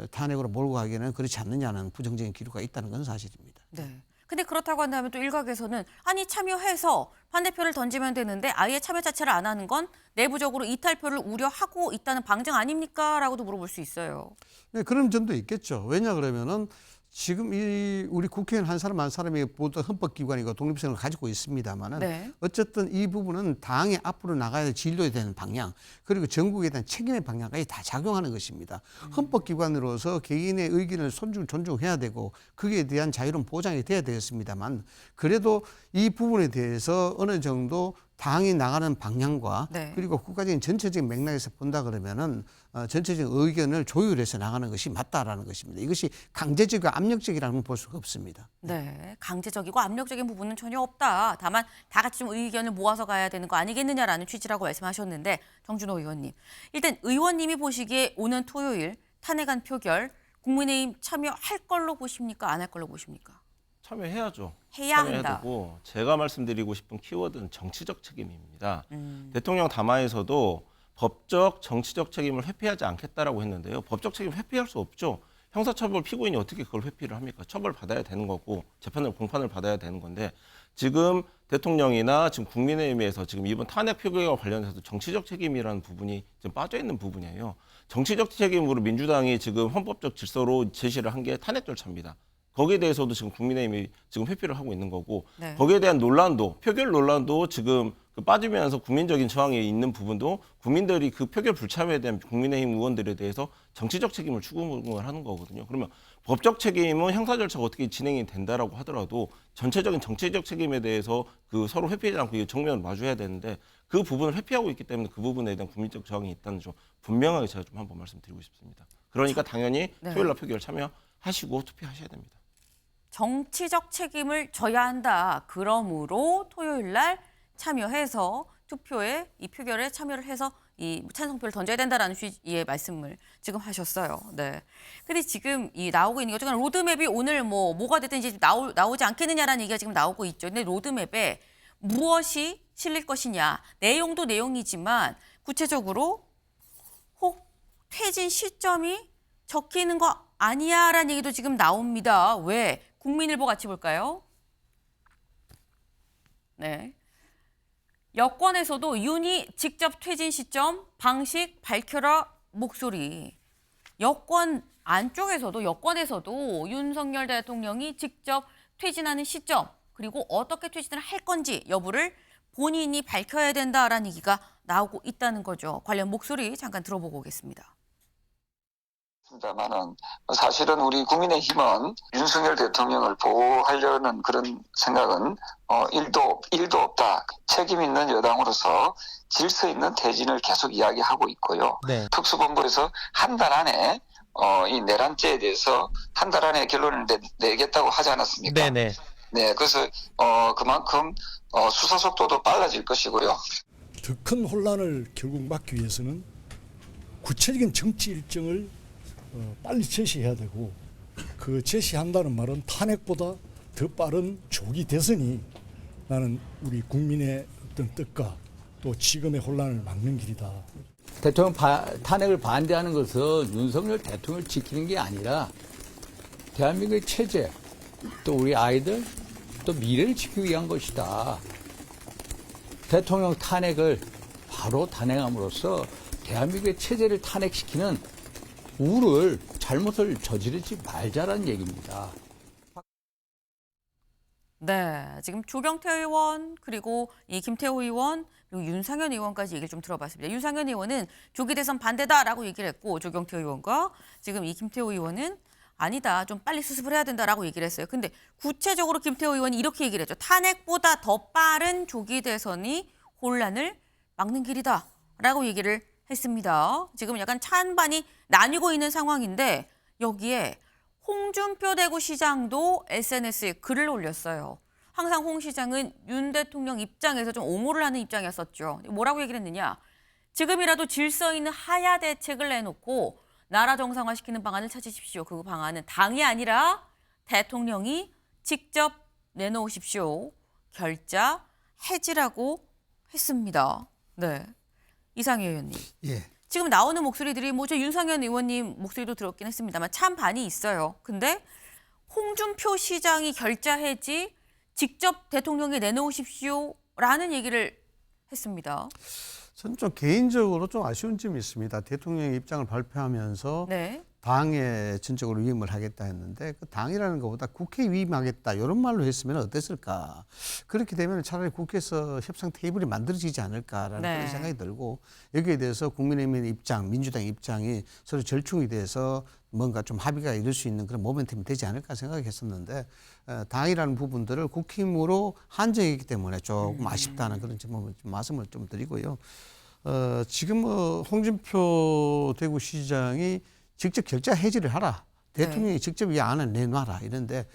탄핵으로 몰고 가기에는 그렇지 않느냐는 부정적인 기류가 있다는 건 사실입니다. 네. 근데 그렇다고 한다면 또 일각에서는 아니 참여해서 반대표를 던지면 되는데 아예 참여 자체를 안 하는 건 내부적으로 이탈표를 우려하고 있다는 방증 아닙니까? 라고도 물어볼 수 있어요. 네, 그런 점도 있겠죠. 왜냐 그러면은 지금 이 우리 국회의원 한 사람 한 사람이 모두 헌법기관이고 독립성을 가지고 있습니다만은 네. 어쨌든 이 부분은 당의 앞으로 나가야 될 진로에 대한 방향 그리고 전국에 대한 책임의 방향까지 다 작용하는 것입니다. 헌법기관으로서 개인의 의견을 존중해야 되고 거기에 대한 자유로운 보장이 돼야 되겠습니다만 그래도 이 부분에 대해서 어느 정도 당이 나가는 방향과 네. 그리고 국가적인 전체적인 맥락에서 본다 그러면은 전체적인 의견을 조율해서 나가는 것이 맞다라는 것입니다. 이것이 강제적이고 압력적이라는 볼 수가 없습니다. 네, 강제적이고 압력적인 부분은 전혀 없다. 다만 다 같이 좀 의견을 모아서 가야 되는 거 아니겠느냐라는 취지라고 말씀하셨는데 정준호 의원님. 일단 의원님이 보시기에 오는 토요일 탄핵안 표결 국민의힘 참여할 걸로 보십니까? 안 할 걸로 보십니까? 참여해야죠. 해야 참여해야 한다. 되고 제가 말씀드리고 싶은 키워드는 정치적 책임입니다. 대통령 담화에서도 법적, 정치적 책임을 회피하지 않겠다라고 했는데요. 법적 책임 회피할 수 없죠. 형사처벌 피고인이 어떻게 그걸 회피를 합니까? 처벌받아야 되는 거고 재판을 공판을 받아야 되는 건데 지금 대통령이나 지금 국민의힘에서 지금 이번 탄핵 표결과 관련해서도 정치적 책임이라는 부분이 지금 빠져 있는 부분이에요. 정치적 책임으로 민주당이 지금 헌법적 질서로 제시를 한 게 탄핵 절차입니다. 거기에 대해서도 지금 국민의힘이 지금 회피를 하고 있는 거고 네. 거기에 대한 논란도 표결 논란도 지금 빠지면서 국민적인 저항이 있는 부분도 국민들이 그 표결 불참에 대한 국민의힘 의원들에 대해서 정치적 책임을 추궁을 하는 거거든요. 그러면 법적 책임은 형사 절차가 어떻게 진행이 된다라고 하더라도 전체적인 정치적 책임에 대해서 그 서로 회피하지 않고 이 정면을 마주해야 되는데 그 부분을 회피하고 있기 때문에 그 부분에 대한 국민적 저항이 있다는 점 분명하게 제가 좀 한번 말씀드리고 싶습니다. 그러니까 당연히 네. 토요일 날 표결 참여하시고 투표하셔야 됩니다. 정치적 책임을 져야 한다. 그러므로 토요일 날 참여해서 투표에 이 표결에 참여를 해서 이 찬성표를 던져야 된다라는 취지의 말씀을 지금 하셨어요. 네. 근데 지금 이 나오고 있는 게 어쨌든 로드맵이 오늘 뭐가 됐든 이제 나오지 않겠느냐라는 얘기가 지금 나오고 있죠. 근데 로드맵에 무엇이 실릴 것이냐. 내용도 내용이지만 구체적으로 혹 퇴진 시점이 적히는 거 아니야라는 얘기도 지금 나옵니다. 왜? 국민일보 같이 볼까요? 네. 여권에서도 윤이 직접 퇴진 시점, 방식 밝혀라 목소리. 여권 안쪽에서도 여권에서도 윤석열 대통령이 직접 퇴진하는 시점 그리고 어떻게 퇴진을 할 건지 여부를 본인이 밝혀야 된다라는 얘기가 나오고 있다는 거죠. 관련 목소리 잠깐 들어보고 오겠습니다. 다만은 사실은 우리 국민의힘은 윤석열 대통령을 보호하려는 그런 생각은 일도 없다. 책임 있는 여당으로서 질서 있는 퇴진을 계속 이야기하고 있고요. 네. 특수본부에서 한 달 안에 이 내란죄에 대해서 한 달 안에 결론을 내겠다고 하지 않았습니까? 네네. 네, 그래서 그만큼 수사 속도도 빨라질 것이고요. 더 큰 혼란을 결국 막기 위해서는 구체적인 정치 일정을 빨리 제시해야 되고, 그 제시한다는 말은 탄핵보다 더 빠른 조기 대선이 나는 우리 국민의 어떤 뜻과 또 지금의 혼란을 막는 길이다. 대통령 탄핵을 반대하는 것은 윤석열 대통령을 지키는 게 아니라 대한민국의 체제, 또 우리 아이들, 또 미래를 지키기 위한 것이다. 대통령 탄핵을 바로 단행함으로써 대한민국의 체제를 탄핵시키는 잘못을 저지르지 말자라는 얘기입니다. 네, 지금 조경태 의원 그리고 이 김태호 의원 그리고 윤상현 의원까지 얘기를 좀 들어봤습니다. 윤상현 의원은 조기 대선 반대다라고 얘기를 했고 조경태 의원과 지금 이 김태호 의원은 아니다, 좀 빨리 수습을 해야 된다라고 얘기를 했어요. 근데 구체적으로 김태호 의원이 이렇게 얘기를 했죠. 탄핵보다 더 빠른 조기 대선이 혼란을 막는 길이다라고 얘기를 했습니다. 지금 약간 찬반이 나뉘고 있는 상황인데 여기에 홍준표 대구시장도 SNS에 글을 올렸어요. 항상 홍 시장은 윤 대통령 입장에서 좀 옹호를 하는 입장이었었죠. 뭐라고 얘기를 했느냐. 지금이라도 질서 있는 하야 대책을 내놓고 나라 정상화시키는 방안을 찾으십시오. 그 방안은 당이 아니라 대통령이 직접 내놓으십시오. 결자 해지라고 했습니다. 네, 이상희 의원님. 예. 지금 나오는 목소리들이 저 윤상현 의원님 목소리도 들었긴 했습니다만 찬반이 있어요. 근데 홍준표 시장이 결자 해지 직접 대통령이 내놓으십시오라는 얘기를 했습니다. 저는 좀 개인적으로 좀 아쉬운 점이 있습니다. 대통령의 입장을 발표하면서 네. 당에 전적으로 위임을 하겠다 했는데 그 당이라는 것보다 국회 위임하겠다 이런 말로 했으면 어땠을까. 그렇게 되면 차라리 국회에서 협상 테이블이 만들어지지 않을까라는 네. 그런 생각이 들고 여기에 대해서 국민의힘의 입장, 민주당 입장이 서로 절충이 돼서 뭔가 좀 합의가 이룰 수 있는 그런 모멘텀이 되지 않을까 생각했었는데 당이라는 부분들을 국힘으로 한정했기 때문에 조금 아쉽다는 그런 좀 말씀을 좀 드리고요. 지금 홍준표 대구시장이 직접 결자 해지를 하라. 대통령이 직접 이 안을 내놔라. 이런데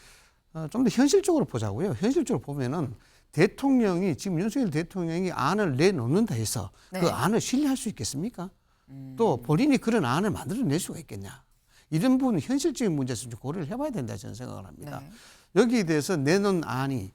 좀 더 현실적으로 보자고요. 현실적으로 보면은 대통령이 지금 윤석열 대통령이 안을 내놓는다 해서 네. 그 안을 신뢰할 수 있겠습니까? 또 본인이 그런 안을 만들어낼 수가 있겠냐. 이런 부분은 현실적인 문제에서 좀 고려를 해봐야 된다 저는 생각을 합니다. 네. 여기에 대해서 내놓은 안이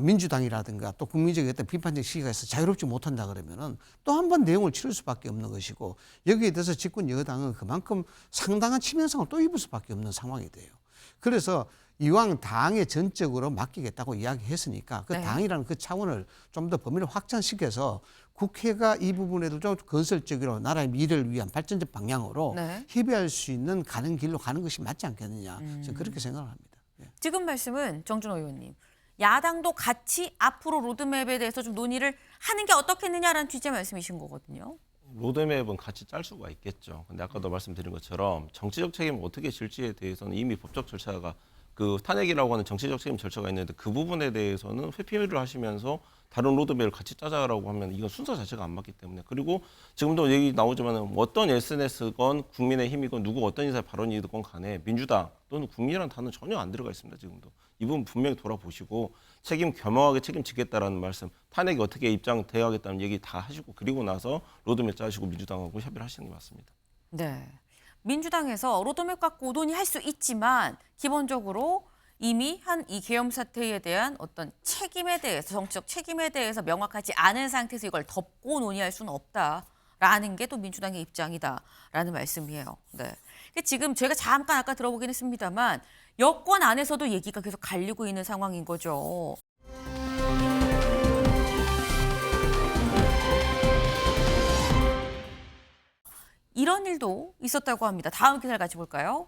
민주당이라든가 또 국민적인 어떤 비판적 시각에서 자유롭지 못한다 그러면은 또 한 번 내용을 치를 수밖에 없는 것이고 여기에 대해서 집권 여당은 그만큼 상당한 치명상을 또 입을 수밖에 없는 상황이 돼요. 그래서 이왕 당에 전적으로 맡기겠다고 이야기했으니까 그 네. 당이라는 그 차원을 좀 더 범위를 확장시켜서 국회가 이 부분에도 좀 건설적으로 나라의 미래를 위한 발전적 방향으로 네. 협의할 수 있는 가는 길로 가는 것이 맞지 않겠느냐. 저는 그렇게 생각을 합니다. 예. 지금 말씀은 정준호 의원님. 야당도 같이 앞으로 로드맵에 대해서 좀 논의를 하는 게 어떻겠느냐라는 취지의 말씀이신 거거든요. 로드맵은 같이 짤 수가 있겠죠. 근데 아까도 말씀드린 것처럼 정치적 책임을 어떻게 질지에 대해서는 이미 법적 절차가 그 탄핵이라고 하는 정치적 책임 절차가 있는데 그 부분에 대해서는 회피를 하시면서 다른 로드맵을 같이 짜자라고 하면 이건 순서 자체가 안 맞기 때문에 그리고 지금도 얘기 나오지만 어떤 SNS건 국민의힘이건 누구 어떤 인사의 발언이든 간에 민주당 또는 국민이라는 단어는 전혀 안 들어가 있습니다. 지금도 이 부분 분명히 돌아보시고 책임 겸허하게 책임지겠다라는 말씀 탄핵이 어떻게 입장 대응하겠다는 얘기 다 하시고 그리고 나서 로드맵 짜시고 민주당하고 협의를 하시는 게 맞습니다. 네. 민주당에서 로드맵 갖고 논의할 수 있지만 기본적으로 이미 한 이 계엄 사태에 대한 어떤 책임에 대해서 정치적 책임에 대해서 명확하지 않은 상태에서 이걸 덮고 논의할 수는 없다라는 게 또 민주당의 입장이다라는 말씀이에요. 네. 지금 제가 잠깐 아까 들어보긴 했습니다만 여권 안에서도 얘기가 계속 갈리고 있는 상황인 거죠. 이런 일도 있었다고 합니다. 다음 기사를 같이 볼까요?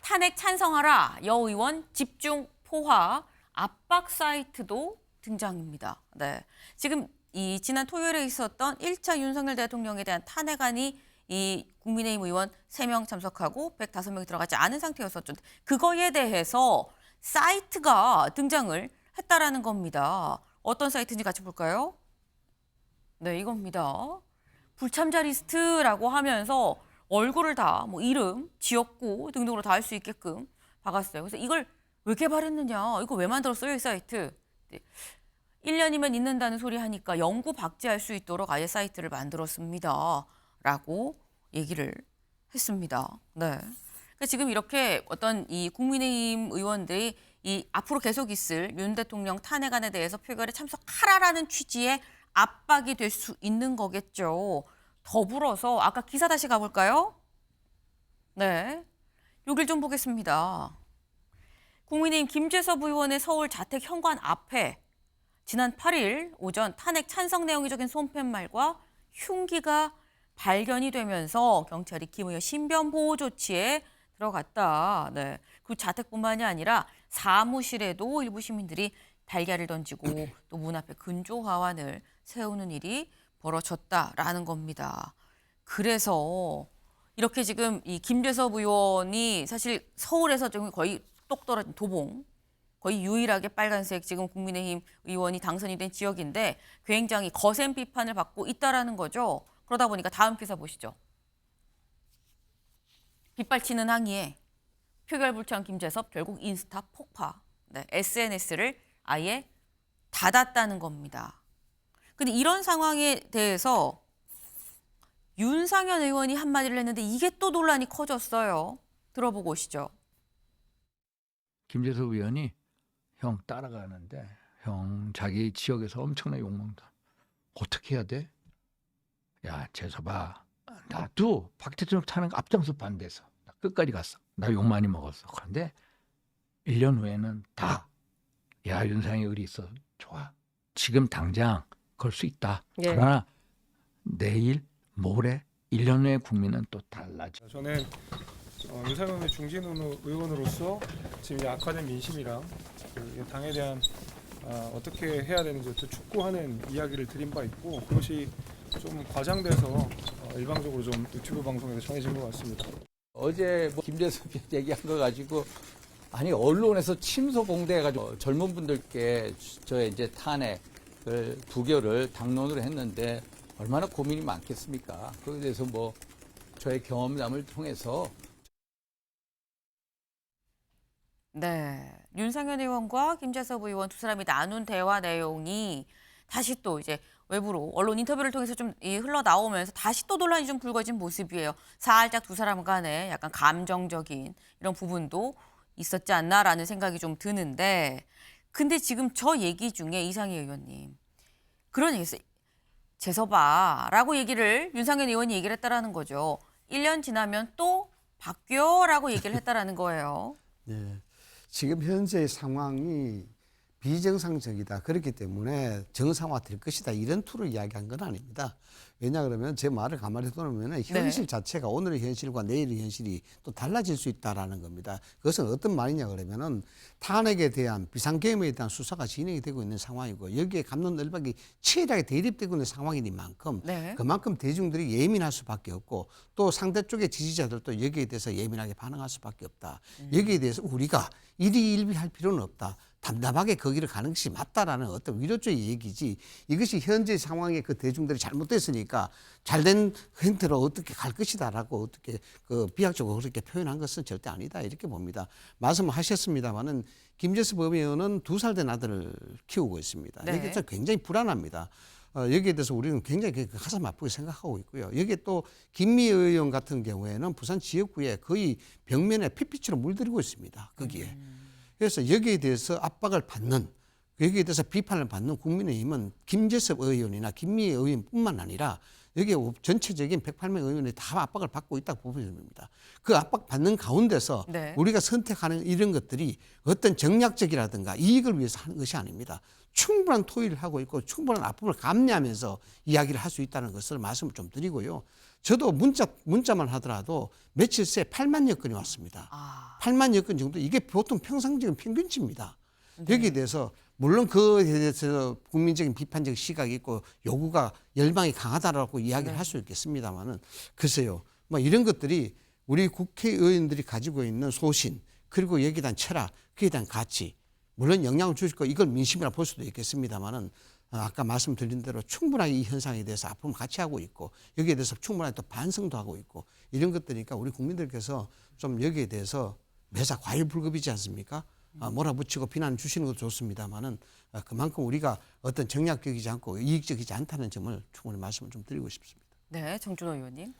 탄핵 찬성하라 여의원 집중 포화 압박 사이트도 등장입니다. 네, 지금 이 지난 토요일에 있었던 1차 윤석열 대통령에 대한 탄핵안이 이 국민의힘 의원 3명 참석하고 105명이 들어가지 않은 상태였었죠. 그거에 대해서 사이트가 등장을 했다라는 겁니다. 어떤 사이트인지 같이 볼까요? 네, 이겁니다. 불참자 리스트라고 하면서 얼굴을 다 뭐 이름, 지역구 등등으로 다 할 수 있게끔 박았어요. 그래서 이걸 왜 개발했느냐? 이거 왜 만들었어요, 이 사이트? 네. 1년이면 있는다는 소리 하니까 영구 박제할 수 있도록 아예 사이트를 만들었습니다. 라고 얘기를 했습니다. 네. 그러니까 지금 이렇게 어떤 이 국민의힘 의원들이 이 앞으로 계속 있을 윤 대통령 탄핵안에 대해서 표결에 참석하라라는 취지의 압박이 될 수 있는 거겠죠. 더불어서 아까 기사 다시 가볼까요? 네. 여길 좀 보겠습니다. 국민의힘 김재섭 의원의 서울 자택 현관 앞에 지난 8일 오전 탄핵 찬성 내용이 적힌 손팻말과 흉기가 발견이 되면서 경찰이 김의원 신변 보호 조치에 들어갔다. 네. 그 자택뿐만이 아니라 사무실에도 일부 시민들이 달걀을 던지고 또 문 앞에 근조 화환을 세우는 일이 벌어졌다라는 겁니다. 그래서 이렇게 지금 이 김재섭 의원이 사실 서울에서 좀 거의 똑 떨어진 도봉, 거의 유일하게 빨간색 지금 국민의힘 의원이 당선이 된 지역인데 굉장히 거센 비판을 받고 있다라는 거죠. 그러다 보니까 다음 기사 보시죠. 빗발치는 항의에 표결 불참 김재섭 결국 인스타 폭파. 네, SNS를 아예 닫았다는 겁니다. 근데 이런 상황에 대해서 윤상현 의원이 한마디를 했는데 이게 또 논란이 커졌어요. 들어보고 오시죠. 김재섭 의원이 형 따라가는데 형 자기 지역에서 엄청나게 욕먹는다. 어떻게 해야 돼? 야 재섭아 나도 박 대통령 탄핵 앞장서 반대해서 나 끝까지 갔어. 나 욕 많이 먹었어. 그런데 1년 후에는 다 야 윤상이 의리 있어. 좋아. 지금 당장 걸 수 있다. 예. 그러나 내일 모레 1년 후에 국민은 또 달라져. 저는 윤상현 중진 의원으로서 지금 이 악화된 민심이랑 그 당에 대한 어떻게 해야 되는지 또 촉구하는 이야기를 드린 바 있고 그것이 좀 과장돼서 일방적으로 좀 유튜브 방송에서 전해진 것 같습니다. 어제 뭐 김재섭이 얘기한 거 가지고 아니 언론에서 침소 공대해가지고 젊은 분들께 저의 이제 탄핵을 부결을 당론으로 했는데 얼마나 고민이 많겠습니까? 그에 대해서 뭐 저의 경험담을 통해서 네, 윤상현 의원과 김재섭 의원 두 사람이 나눈 대화 내용이 다시 또 이제 외부로 언론 인터뷰를 통해서 좀 흘러나오면서 다시 또 논란이 좀 불거진 모습이에요. 살짝 두 사람 간에 약간 감정적인 이런 부분도 있었지 않나라는 생각이 좀 드는데 근데 지금 저 얘기 중에 이상희 의원님 그런 얘기 있어요. 재섭아라고 얘기를 윤상현 의원이 얘기를 했다라는 거죠. 1년 지나면 또 바뀌어라고 얘기를 했다라는 거예요. 네. 지금 현재의 상황이 비정상적이다. 그렇기 때문에 정상화될 것이다. 이런 투로 이야기한 건 아닙니다. 왜냐 그러면 제 말을 가만히 들어보면 현실 자체가 오늘의 현실과 내일의 현실이 또 달라질 수 있다라는 겁니다. 그것은 어떤 말이냐 그러면은 탄핵에 대한 비상계엄에 대한 수사가 진행이 되고 있는 상황이고 여기에 갑론을박이 치열하게 대립되고 있는 상황이니만큼 그만큼 대중들이 예민할 수밖에 없고 또 상대 쪽의 지지자들도 여기에 대해서 예민하게 반응할 수밖에 없다. 여기에 대해서 우리가 일희일비할 필요는 없다. 담담하게 거기를 가는 것이 맞다라는 어떤 위로적인 얘기지 이것이 현재 상황에 그 대중들이 잘못됐으니까 잘된 형태로 어떻게 갈 것이다라고 어떻게 그 비약적으로 그렇게 표현한 것은 절대 아니다 이렇게 봅니다. 말씀하셨습니다마는 김재섭 의원은 2살 된 아들을 키우고 있습니다. 이게 굉장히 불안합니다. 여기에 대해서 우리는 굉장히 가슴 아프게 생각하고 있고요. 여기에 또 김미 의원 같은 경우에는 부산 지역구에 거의 벽면에 핏빛으로 물들이고 있습니다. 거기에. 그래서 여기에 대해서 압박을 받는 여기에 대해서 비판을 받는 국민의힘은 김재섭 의원이나 김미 의원뿐만 아니라 여기에 전체적인 108명 의원이 다 압박을 받고 있다고 보입니다. 그 압박받는 가운데서 우리가 선택하는 이런 것들이 어떤 정략적이라든가 이익을 위해서 하는 것이 아닙니다. 충분한 토의를 하고 있고 충분한 아픔을 감내하면서 이야기를 할 수 있다는 것을 말씀을 좀 드리고요. 저도 문자만 하더라도 며칠 새 8만여 건이 왔습니다. 8만여 건 정도 이게 보통 평상적인 평균치입니다. 여기에 대해서 물론 그에 대해서 국민적인 비판적 시각이 있고 요구가 열망이 강하다라고 이야기를 할 수 있겠습니다만은 글쎄요. 뭐 이런 것들이 우리 국회의원들이 가지고 있는 소신 그리고 여기에 대한 철학, 그에 대한 가치 물론 영향을 주실 거 이걸 민심이라 볼 수도 있겠습니다만은 아까 말씀드린 대로 충분하게 이 현상에 대해서 앞으로 같이 하고 있고 여기에 대해서 충분하게 또 반성도 하고 있고 이런 것들이니까 우리 국민들께서 좀 여기에 대해서 매사 과유불급이지 않습니까? 몰아붙이고 비난 주시는 것도 좋습니다만은 그만큼 우리가 어떤 정략적이지 않고 이익적이지 않다는 점을 충분히 말씀을 좀 드리고 싶습니다. 네, 정준호 의원님.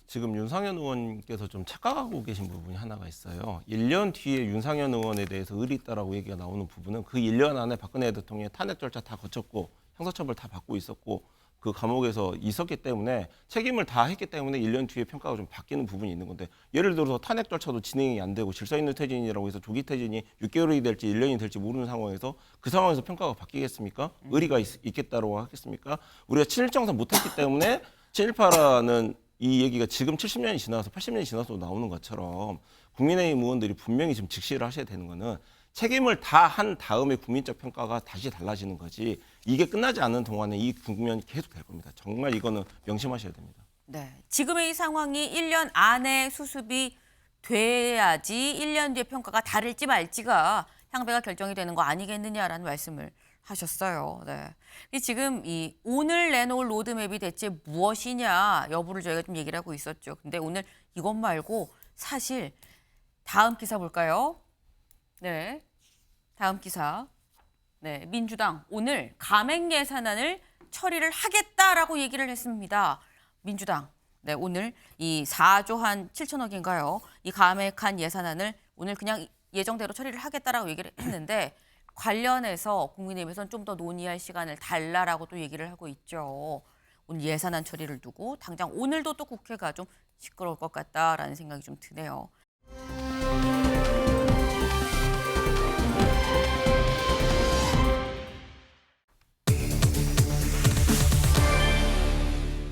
지금 윤상현 의원께서 좀 착각하고 계신 부분이 하나가 있어요. 1년 뒤에 윤상현 의원에 대해서 의리 있다라고 얘기가 나오는 부분은 그 1년 안에 박근혜 대통령의 탄핵 절차 다 거쳤고 형사처벌 다 받고 있었고 그 감옥에서 있었기 때문에 책임을 다 했기 때문에 1년 뒤에 평가가 좀 바뀌는 부분이 있는 건데 예를 들어서 탄핵 절차도 진행이 안 되고 질서 있는 퇴진이라고 해서 조기 퇴진이 6개월이 될지 1년이 될지 모르는 상황에서 그 상황에서 평가가 바뀌겠습니까? 의리가 있겠다고 하겠습니까? 우리가 친일정산 못했기 때문에 친일파라는 이 얘기가 지금 70년이 지나서 80년이 지나서 나오는 것처럼 국민의힘 의원들이 분명히 지금 직시를 하셔야 되는 거는 책임을 다 한 다음에 국민적 평가가 다시 달라지는 거지 이게 끝나지 않는 동안에 이 국면이 계속 될 겁니다. 정말 이거는 명심하셔야 됩니다. 네, 지금의 이 상황이 1년 안에 수습이 돼야지 1년 뒤에 평가가 다를지 말지가 향배가 결정이 되는 거 아니겠느냐라는 말씀을 하셨어요. 네. 지금 이 오늘 내놓을 로드맵이 대체 무엇이냐 여부를 저희가 좀 얘기를 하고 있었죠. 근데 오늘 이것 말고 사실 다음 기사 볼까요? 네, 다음 기사. 네, 민주당 오늘 감액 예산안을 처리를 하겠다라고 얘기를 했습니다. 민주당. 네, 오늘 이 4조 한 7천억인가요? 이 감액한 예산안을 오늘 그냥 예정대로 처리를 하겠다라고 얘기를 했는데 관련해서 국민의힘에서는 좀 더 논의할 시간을 달라라고 또 얘기를 하고 있죠. 오늘 예산안 처리를 두고 당장 오늘도 또 국회가 좀 시끄러울 것 같다라는 생각이 좀 드네요.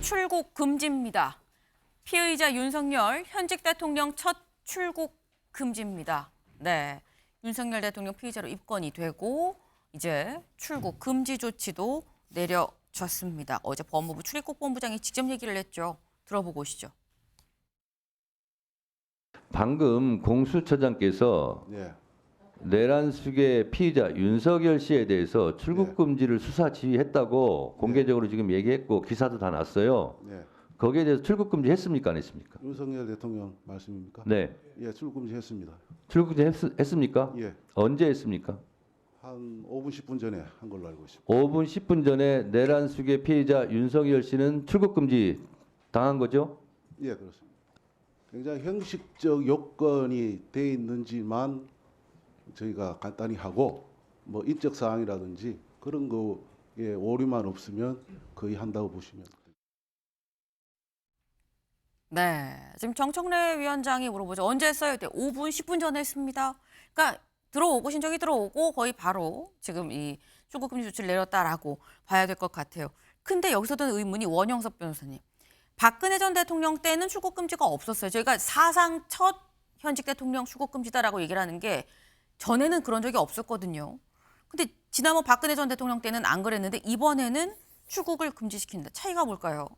출국 금지입니다. 피의자 윤석열 현직 대통령 첫 출국 금지입니다. 네, 윤석열 대통령 피의자로 입건이 되고 이제 출국 금지 조치도 내려졌습니다. 어제 법무부 출입국 본부장이 직접 얘기를 했죠. 들어보고 오시죠. 방금 공수처장께서 네. 내란숙의 피의자 윤석열 씨에 대해서 출국 금지를 수사 지휘했다고 공개적으로 지금 얘기했고 기사도 다 났어요. 네. 거기에 대해서 출국 금지 했습니까 안 했습니까? 윤석열 대통령 말씀입니까? 네. 예, 출국 금지 했습니다. 출국 금지 했습니까? 예. 언제 했습니까? 한 5분 10분 전에 한 걸로 알고 있습니다. 5분 10분 전에 내란숙의 피의자 윤석열 씨는 출국 금지 당한 거죠? 예, 그렇습니다. 굉장히 형식적 요건이 돼 있는지만 저희가 간단히 하고 뭐 인적 사항이라든지 그런 거에 오류만 없으면 거의 한다고 보시면 됩니다. 네, 지금 정청래 위원장이 물어보죠. 언제 했어요? 5분, 10분 전에 했습니다. 그러니까 들어오고 신청이 들어오고 거의 바로 지금 이 출국 금지 조치를 내렸다라고 봐야 될 것 같아요. 근데 여기서 드는 의문이 원영석 변호사님. 박근혜 전 대통령 때는 출국 금지가 없었어요. 저희가 사상 첫 현직 대통령 출국 금지다라고 얘기를 하는 게 전에는 그런 적이 없었거든요. 근데 지난번 박근혜 전 대통령 때는 안 그랬는데 이번에는 출국을 금지시킨다. 차이가 뭘까요?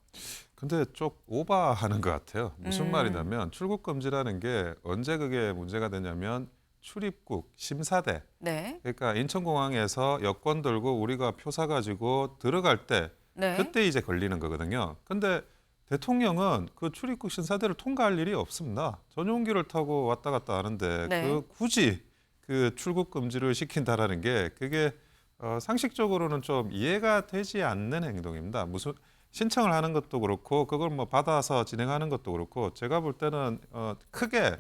근데 좀 오버하는 것 같아요. 무슨 말이냐면 출국 금지라는 게 언제 그게 문제가 되냐면 출입국 심사대. 네. 그러니까 인천공항에서 여권 들고 우리가 표 사가지고 들어갈 때 네. 그때 이제 걸리는 거거든요. 근데 대통령은 그 출입국 심사대를 통과할 일이 없습니다. 전용기를 타고 왔다 갔다 하는데 네. 그 굳이 그 출국 금지를 시킨다라는 게 그게 상식적으로는 좀 이해가 되지 않는 행동입니다. 무슨 신청을 하는 것도 그렇고 그걸 뭐 받아서 진행하는 것도 그렇고 제가 볼 때는 크게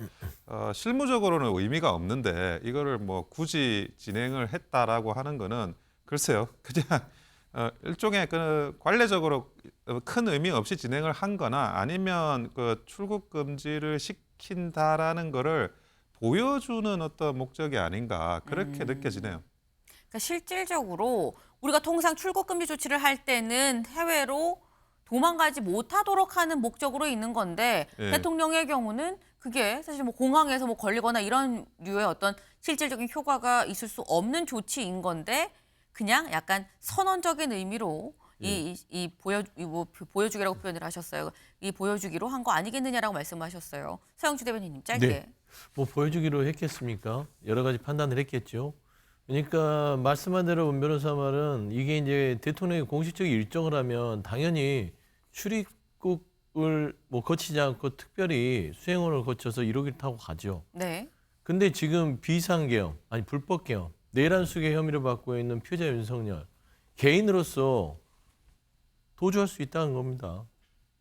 실무적으로는 의미가 없는데 이거를 뭐 굳이 진행을 했다라고 하는 거는 글쎄요. 그냥 일종의 그 관례적으로 큰 의미 없이 진행을 한 거나 아니면 그 출국 금지를 시킨다라는 거를 보여주는 어떤 목적이 아닌가 그렇게 느껴지네요. 그러니까 실질적으로 우리가 통상 출국 금지 조치를 할 때는 해외로 도망가지 못하도록 하는 목적으로 있는 건데 예. 대통령의 경우는 그게 사실 뭐 공항에서 뭐 걸리거나 이런 류의 어떤 실질적인 효과가 있을 수 없는 조치인 건데 그냥 약간 선언적인 의미로 보여주기라고 표현을 하셨어요. 이 보여주기로 한 거 아니겠느냐라고 말씀하셨어요. 서영주 대변인님 짧게. 네. 뭐 보여주기로 했겠습니까? 여러 가지 판단을 했겠죠. 그러니까 말씀한 대로 원 변호사 말은 이게 이제 대통령이 공식적인 일정을 하면 당연히 출입국을 뭐 거치지 않고 특별히 수행원을 거쳐서 1호기를 타고 가죠. 네. 근데 지금 비상계엄, 아니 불법계엄, 내란수계 혐의를 받고 있는 피해자 윤석열 개인으로서 도주할 수 있다는 겁니다.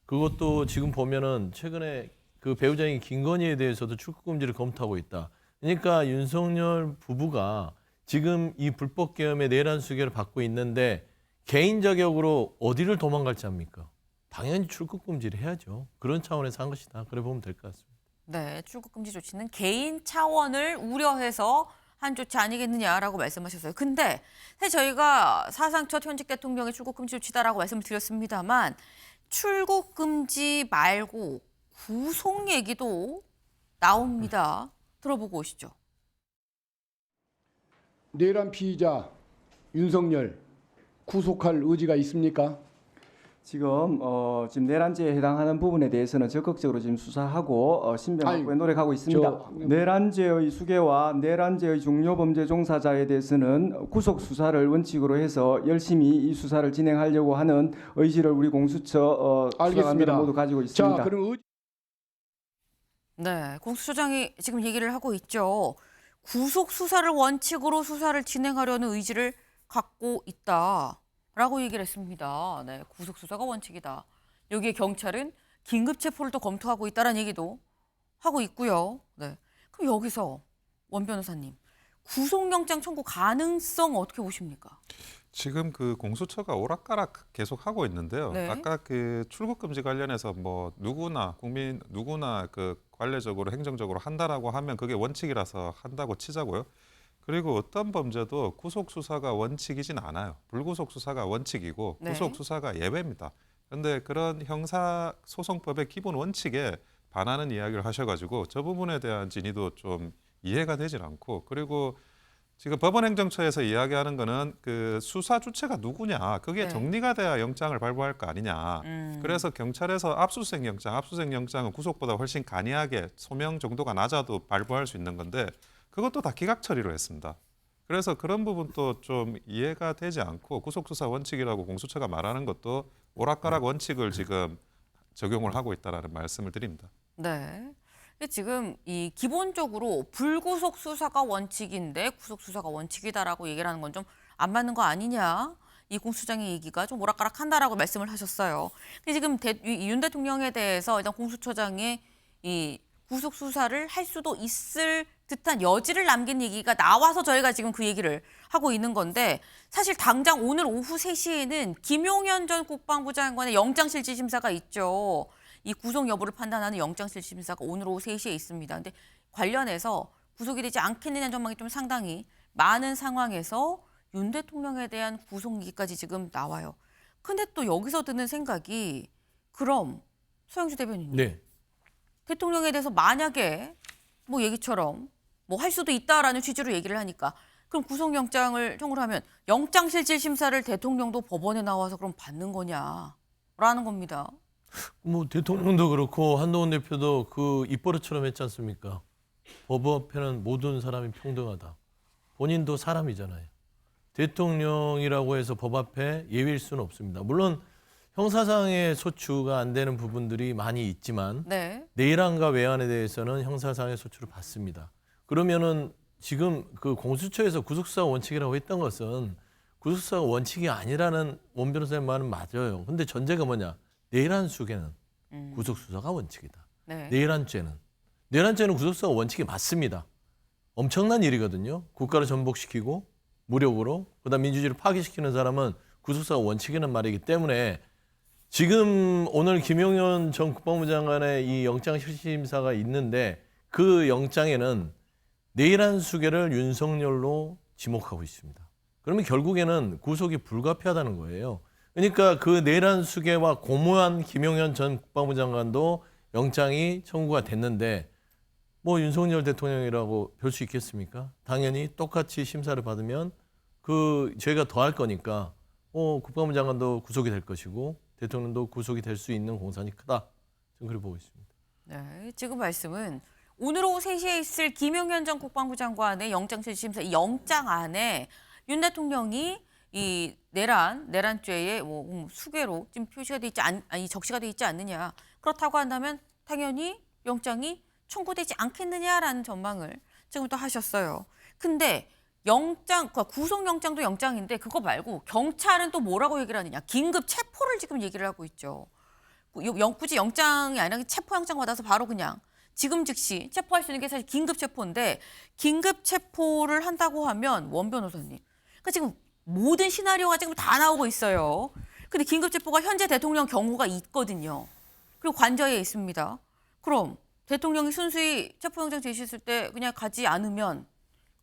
그것도 지금 보면은 최근에 그 배우자인 김건희에 대해서도 출국 금지를 검토하고 있다. 그러니까 윤석열 부부가 지금 이 불법 계엄의 내란 수계를 받고 있는데 개인 자격으로 어디를 도망갈지 합니까? 당연히 출국 금지를 해야죠. 그런 차원에서 한 것이다. 그래 보면 될 것 같습니다. 네, 출국 금지 조치는 개인 차원을 우려해서 한 조치 아니겠느냐라고 말씀하셨어요. 근데 사실 저희가 사상 첫 현직 대통령의 출국 금지 조치다라고 말씀을 드렸습니다만 출국 금지 말고 구속 얘기도 나옵니다. 들어보고 오시죠. 내란 피의자 윤석열 구속할 의지가 있습니까? 지금 내란죄에 해당하는 부분에 대해서는 적극적으로 지금 수사하고 신변 확보에 노력하고 있습니다. 내란죄의 수괴와 내란죄의 중요 범죄 종사자에 대해서는 구속 수사를 원칙으로 해서 열심히 이 수사를 진행하려고 하는 의지를 우리 공수처 수사관들은 모두 가지고 있습니다. 자, 그럼 네, 공수처장이 지금 얘기를 하고 있죠. 구속 수사를 원칙으로 수사를 진행하려는 의지를 갖고 있다라고 얘기를 했습니다. 네, 구속 수사가 원칙이다. 여기에 경찰은 긴급 체포를 또 검토하고 있다라는 얘기도 하고 있고요. 네, 그럼 여기서 원 변호사님 구속영장 청구 가능성 어떻게 보십니까? 지금 그 공수처가 오락가락 계속 하고 있는데요. 네. 아까 그 출국 금지 관련해서 뭐 국민 누구나 그 관례적으로 행정적으로 한다라고 하면 그게 원칙이라서 한다고 치자고요. 그리고 어떤 범죄도 구속 수사가 원칙이진 않아요. 불구속 수사가 원칙이고 네. 구속 수사가 예외입니다. 그런데 그런 형사 소송법의 기본 원칙에 반하는 이야기를 하셔가지고 저 부분에 대한 진위도 좀 이해가 되질 않고, 그리고 지금 법원행정처에서 이야기하는 거는 그 수사 주체가 누구냐, 그게 네. 정리가 돼야 영장을 발부할 거 아니냐. 그래서 경찰에서 압수수색 영장은 구속보다 훨씬 간이하게 소명 정도가 낮아도 발부할 수 있는 건데 그것도 다 기각 처리로 했습니다. 그래서 그런 부분도 좀 이해가 되지 않고 구속수사 원칙이라고 공수처가 말하는 것도 오락가락 원칙을 지금 적용을 하고 있다라는 말씀을 드립니다. 네. 지금 이 기본적으로 불구속 수사가 원칙인데 구속 수사가 원칙이다라고 얘기를 하는 건 좀 안 맞는 거 아니냐. 이 공수처장의 얘기가 좀 오락가락한다라고 말씀을 하셨어요. 근데 지금 윤 대통령에 대해서 일단 공수처장이 이 구속 수사를 할 수도 있을 듯한 여지를 남긴 얘기가 나와서 저희가 지금 그 얘기를 하고 있는 건데, 사실 당장 오늘 오후 3시에는 김용현 전 국방부 장관의 영장실질심사가 있죠. 이 구속 여부를 판단하는 영장실질심사가 오늘 오후 3시에 있습니다. 근데 관련해서 구속이 되지 않겠느냐는 전망이 좀 상당히 많은 상황에서 윤 대통령에 대한 구속 얘기까지 지금 나와요. 근데 또 여기서 드는 생각이, 그럼 서영주 대변인님, 네. 대통령에 대해서 만약에 뭐 얘기처럼 뭐 할 수도 있다라는 취지로 얘기를 하니까 그럼 구속영장을 청구를 하면 영장실질심사를 대통령도 법원에 나와서 그럼 받는 거냐라는 겁니다. 뭐 대통령도 그렇고 한동훈 대표도 그 입버릇처럼 했지 않습니까? 법 앞에는 모든 사람이 평등하다. 본인도 사람이잖아요. 대통령이라고 해서 법 앞에 예외일 수는 없습니다. 물론 형사상의 소추가 안 되는 부분들이 많이 있지만 네. 내란과 외환에 대해서는 형사상의 소추를 받습니다. 그러면은 지금 그 공수처에서 구속수사 원칙이라고 했던 것은 구속수사가 원칙이 아니라는 원 변호사님 말은 맞아요. 근데 전제가 뭐냐? 내란 수계는 구속수사가 원칙이다. 네. 내란죄는 구속수사가 원칙이 맞습니다. 엄청난 일이거든요. 국가를 전복시키고 무력으로 그다음 민주주의를 파괴시키는 사람은 구속수사가 원칙이라는 말이기 때문에 지금 오늘 김용현 전 국방부 장관의 이 영장실질심사가 있는데 그 영장에는 내란 수계를 윤석열로 지목하고 있습니다. 그러면 결국에는 구속이 불가피하다는 거예요. 그러니까 그 내란 수계와 고무한 김용현 전 국방부 장관도 영장이 청구가 됐는데 뭐 윤석열 대통령이라고 별 수 있겠습니까? 당연히 똑같이 심사를 받으면 그 죄가 더할 거니까 국방부 장관도 구속이 될 것이고 대통령도 구속이 될 수 있는 공산이 크다. 저는 그렇게 보고 있습니다. 네, 지금 말씀은 오늘 오후 3시에 있을 김용현 전 국방부 장관의 영장실심사 이 영장 안에 윤 대통령이 이 내란죄의 뭐 수괴로 지금 표시가 돼 있지 적시가 돼 있지 않느냐. 그렇다고 한다면 당연히 영장이 청구되지 않겠느냐라는 전망을 지금부터 하셨어요. 근데 구속영장도 영장인데 그거 말고 경찰은 또 뭐라고 얘기를 하느냐. 긴급 체포를 지금 얘기를 하고 있죠. 굳이 영장이 아니라 체포영장 받아서 바로 그냥 지금 즉시 체포할 수 있는 게 사실 긴급 체포인데 긴급 체포를 한다고 하면 원 변호사님. 그러니까 지금 모든 시나리오가 지금 다 나오고 있어요. 근데 긴급 체포가 현재 대통령 경우가 있거든요. 그리고 관저에 있습니다. 그럼 대통령이 순수히 체포영장 제시했을 때 그냥 가지 않으면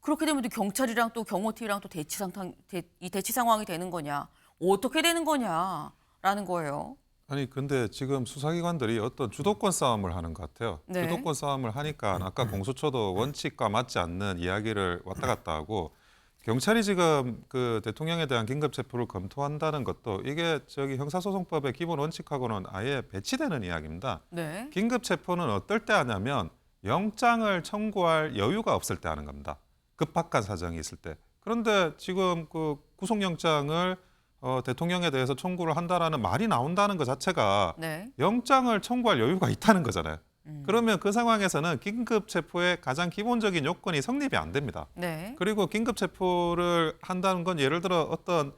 그렇게 되면 또 경찰이랑 또 경호팀이랑 또 대치 상황이 되는 거냐. 어떻게 되는 거냐라는 거예요. 아니 근데 지금 수사기관들이 어떤 주도권 싸움을 하는 것 같아요. 네. 주도권 싸움을 하니까 아까 공수처도 원칙과 맞지 않는 이야기를 왔다 갔다 하고 경찰이 지금 그 대통령에 대한 긴급 체포를 검토한다는 것도 이게 저기 형사소송법의 기본 원칙하고는 아예 배치되는 이야기입니다. 네. 긴급 체포는 어떨 때 하냐면 영장을 청구할 여유가 없을 때 하는 겁니다. 급박한 사정이 있을 때. 그런데 지금 그 구속영장을 대통령에 대해서 청구를 한다라는 말이 나온다는 것 자체가 네. 영장을 청구할 여유가 있다는 거잖아요. 그러면 그 상황에서는 긴급 체포의 가장 기본적인 요건이 성립이 안 됩니다. 네. 그리고 긴급 체포를 한다는 건 예를 들어 어떤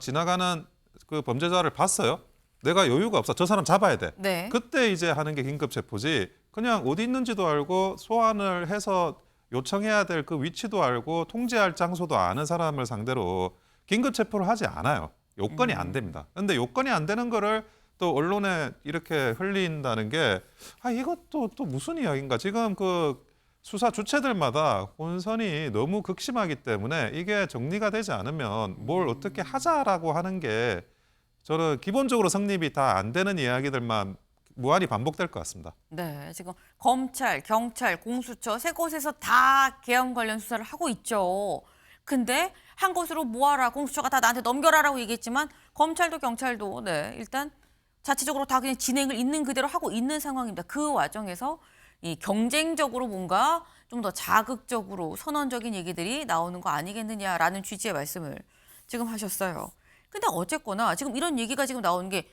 지나가는 그 범죄자를 봤어요. 내가 여유가 없어. 저 사람 잡아야 돼. 네. 그때 이제 하는 게 긴급 체포지. 그냥 어디 있는지도 알고 소환을 해서 요청해야 될 그 위치도 알고 통제할 장소도 아는 사람을 상대로 긴급 체포를 하지 않아요. 요건이 안 됩니다. 그런데 요건이 안 되는 거를 또 언론에 이렇게 흘린다는 게 이것도 또 무슨 이야기인가. 지금 그 수사 주체들마다 혼선이 너무 극심하기 때문에 이게 정리가 되지 않으면 뭘 어떻게 하자라고 하는 게 저는 기본적으로 성립이 다 안 되는 이야기들만 무한히 반복될 것 같습니다. 네, 지금 검찰, 경찰, 공수처 세 곳에서 다 계엄 관련 수사를 하고 있죠. 근데 한 곳으로 모아라, 공수처가 다 나한테 넘겨라라고 얘기했지만 검찰도 경찰도 일단 자체적으로 다 그냥 진행을 있는 그대로 하고 있는 상황입니다. 그 와중에서 이 경쟁적으로 뭔가 좀 더 자극적으로 선언적인 얘기들이 나오는 거 아니겠느냐라는 취지의 말씀을 지금 하셨어요. 근데 어쨌거나 지금 이런 얘기가 지금 나오는 게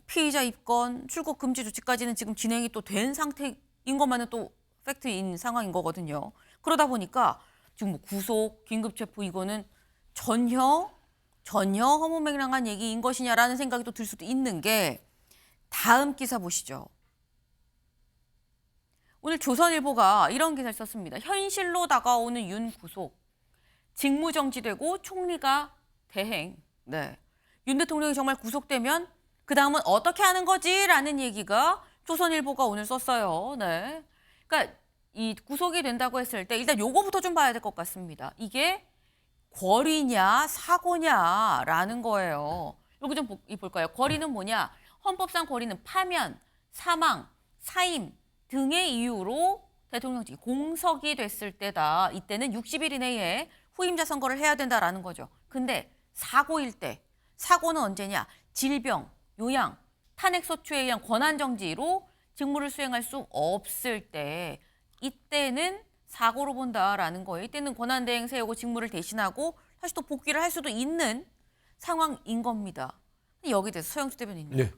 피의자 입건, 출국 금지 조치까지는 지금 진행이 또 된 상태인 것만은 또 팩트인 상황인 거거든요. 그러다 보니까 지금 뭐 구속, 긴급 체포 이거는 전혀 허무맹랑한 얘기인 것이냐라는 생각이 또 들 수도 있는 게 다음 기사 보시죠. 오늘 조선일보가 이런 기사를 썼습니다. 현실로 다가오는 윤 구속, 직무정지되고 총리가 대행. 네, 윤 대통령이 정말 구속되면 그 다음은 어떻게 하는 거지? 라는 얘기가 조선일보가 오늘 썼어요. 네. 그러니까 이 구속이 된다고 했을 때 일단 요거부터 좀 봐야 될 것 같습니다. 이게 권리냐 사고냐라는 거예요. 요거 좀 볼까요? 권리는 뭐냐? 헌법상 권리는 파면, 사망, 사임 등의 이유로 대통령직이 공석이 됐을 때다. 이때는 60일 이내에 후임자 선거를 해야 된다라는 거죠. 근데 사고일 때, 사고는 언제냐? 질병, 요양, 탄핵소추에 의한 권한정지로 직무를 수행할 수 없을 때 이때는 사고로 본다라는 거예요. 이때는 권한대행 세우고 직무를 대신하고 다시 또 복귀를 할 수도 있는 상황인 겁니다. 여기에 대해서 서영수 대변인님. 네.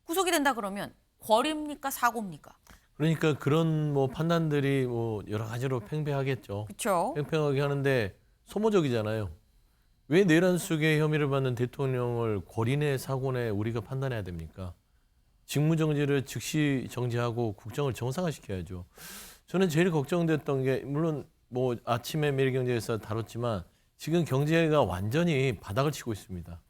구속이 된다 그러면 권리입니까? 사고입니까? 그러니까 그런 뭐 판단들이 뭐 여러 가지로 팽배하겠죠. 그렇죠. 팽팽하게 하는데 소모적이잖아요. 왜 내란 수괴 혐의를 받는 대통령을 권리내 사고내 우리가 판단해야 됩니까? 직무정지를 즉시 정지하고 국정을 정상화시켜야죠. 저는 제일 걱정됐던 게 물론 뭐 아침에 매일경제에서 다뤘지만 지금 경제가 완전히 바닥을 치고 있습니다.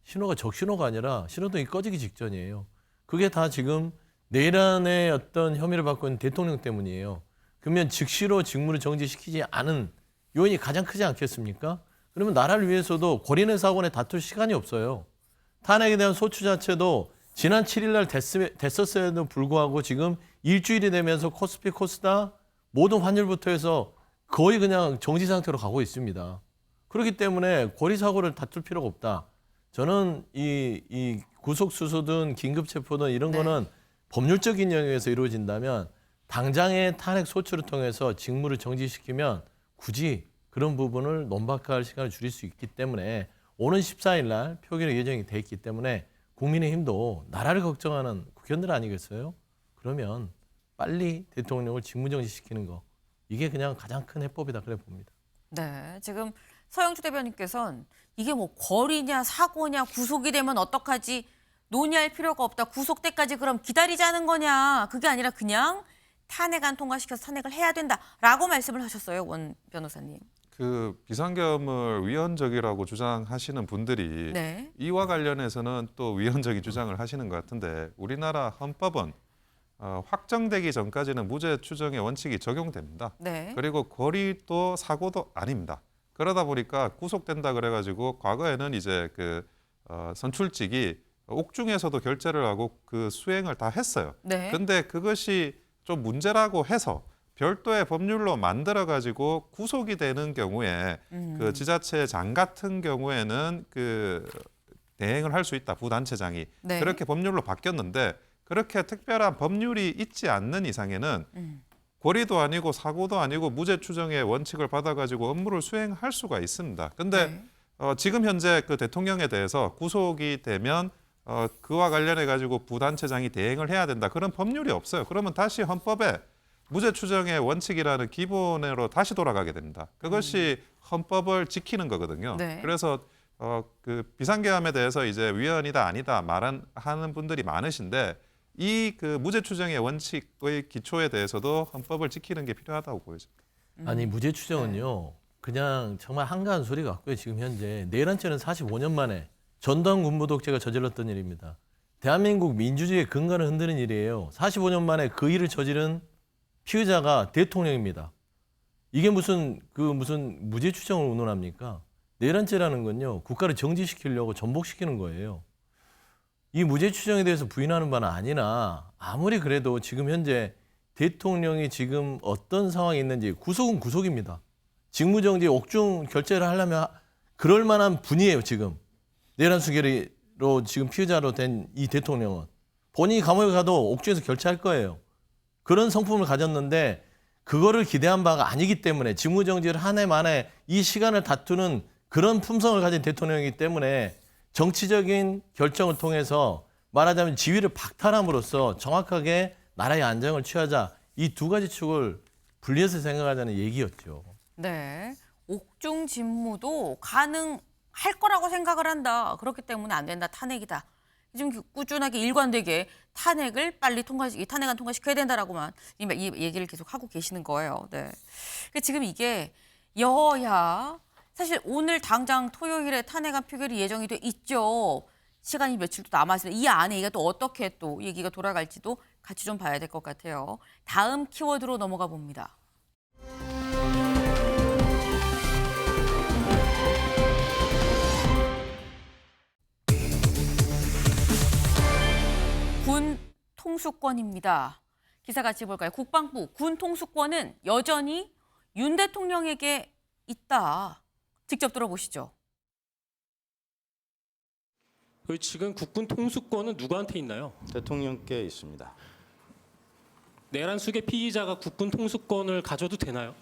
신호가 적신호가 아니라 신호등이 꺼지기 직전이에요. 그게 다 지금 내란의 어떤 혐의를 받고 있는 대통령 때문이에요. 그러면 즉시로 직무를 정지시키지 않은 요인이 가장 크지 않겠습니까? 그러면 나라를 위해서도 권리내 사고내 다툴 시간이 없어요. 탄핵에 대한 소추 자체도 지난 7일 날 됐었어야도 불구하고 지금 일주일이 되면서 코스피 코스닥 모든 환율부터 해서 거의 그냥 정지 상태로 가고 있습니다. 그렇기 때문에 고리 사고를 다툴 필요가 없다. 저는 이 구속 수수든 긴급 체포든 이런 거는 법률적인 영역에서 이루어진다면 당장의 탄핵 소추를 통해서 직무를 정지시키면 굳이 그런 부분을 논박할 시간을 줄일 수 있기 때문에 오는 14일 날 표결이 예정이 돼 있기 때문에 국민의힘도 나라를 걱정하는 국회의원들 아니겠어요? 그러면 빨리 대통령을 직무정지시키는 거 이게 그냥 가장 큰 해법이다 그래 봅니다. 네, 지금 서영주 대변인께서는 이게 뭐 거리냐 사고냐 구속이 되면 어떡하지 논의할 필요가 없다. 구속 때까지 그럼 기다리자는 거냐. 그게 아니라 그냥 탄핵안 통과시켜서 탄핵을 해야 된다라고 말씀을 하셨어요. 원 변호사님. 그 비상계엄을 위헌적이라고 주장하시는 분들이 네. 이와 관련해서는 또 위헌적인 주장을 하시는 것 같은데 우리나라 헌법은 확정되기 전까지는 무죄 추정의 원칙이 적용됩니다. 네. 그리고 거리도 사고도 아닙니다. 그러다 보니까 구속된다 그래가지고 과거에는 이제 그 선출직이 옥중에서도 결재를 하고 그 수행을 다 했어요. 네. 근데 그것이 좀 문제라고 해서 별도의 법률로 만들어가지고 구속이 되는 경우에 그 지자체장 같은 경우에는 그 대행을 할 수 있다. 부단체장이. 네. 그렇게 법률로 바뀌었는데 그렇게 특별한 법률이 있지 않는 이상에는 고리도 아니고 사고도 아니고 무죄 추정의 원칙을 받아가지고 업무를 수행할 수가 있습니다. 근데 지금 현재 그 대통령에 대해서 구속이 되면 그와 관련해 가지고 부단체장이 대행을 해야 된다. 그런 법률이 없어요. 그러면 다시 헌법에 무죄 추정의 원칙이라는 기본으로 다시 돌아가게 됩니다. 그것이 헌법을 지키는 거거든요. 네. 그래서 그 비상계엄에 대해서 이제 위헌이다 아니다 하는 분들이 많으신데 이 그 무죄 추정의 원칙의 기초에 대해서도 헌법을 지키는 게 필요하다고 보여집니다. 아니 무죄 추정은요. 그냥 정말 한가한 소리 같고요. 지금 현재 내란죄는 45년 만에 전두환 군부 독재가 저질렀던 일입니다. 대한민국 민주주의의 근간을 흔드는 일이에요. 45년 만에 그 일을 저지른 피의자가 대통령입니다. 이게 무슨 무죄 추정을 운운합니까? 내란죄라는 건요. 국가를 정지시키려고 전복시키는 거예요. 이 무죄 추정에 대해서 부인하는 바는 아니나 아무리 그래도 지금 현재 대통령이 지금 어떤 상황에 있는지 구속은 구속입니다. 직무정지 옥중 결재를 하려면 그럴 만한 분이에요. 지금. 내란 수계로 지금 피의자로 된 이 대통령은 본인이 감옥에 가도 옥중에서 결재할 거예요. 그런 성품을 가졌는데 그거를 기대한 바가 아니기 때문에 직무정지를 한 해 만에 이 시간을 다투는 그런 품성을 가진 대통령이기 때문에 정치적인 결정을 통해서 말하자면 지위를 박탈함으로써 정확하게 나라의 안정을 취하자 이 두 가지 축을 분리해서 생각하자는 얘기였죠. 네. 옥중 직무도 가능할 거라고 생각을 한다. 그렇기 때문에 안 된다. 탄핵이다. 좀 꾸준하게 일관되게 탄핵을 빨리 탄핵안 통과시켜야 된다라고만 이 얘기를 계속 하고 계시는 거예요. 네. 지금 이게 여야 사실 오늘 당장 토요일에 탄핵안 표결이 예정이 돼 있죠. 시간이 며칠도 남았습니다. 이 안에 이게 또 어떻게 또 얘기가 돌아갈지도 같이 좀 봐야 될 것 같아요. 다음 키워드로 넘어가 봅니다. 군 통수권입니다. 기사 같이 볼까요? 국방부 군 통수권은 여전히 윤 대통령에게 있다. 직접 들어보시죠. 지금 국군 통수권은 누구한테 있나요? 대통령께 있습니다. 내란 수계 피의자가 국군 통수권을 가져도 되나요?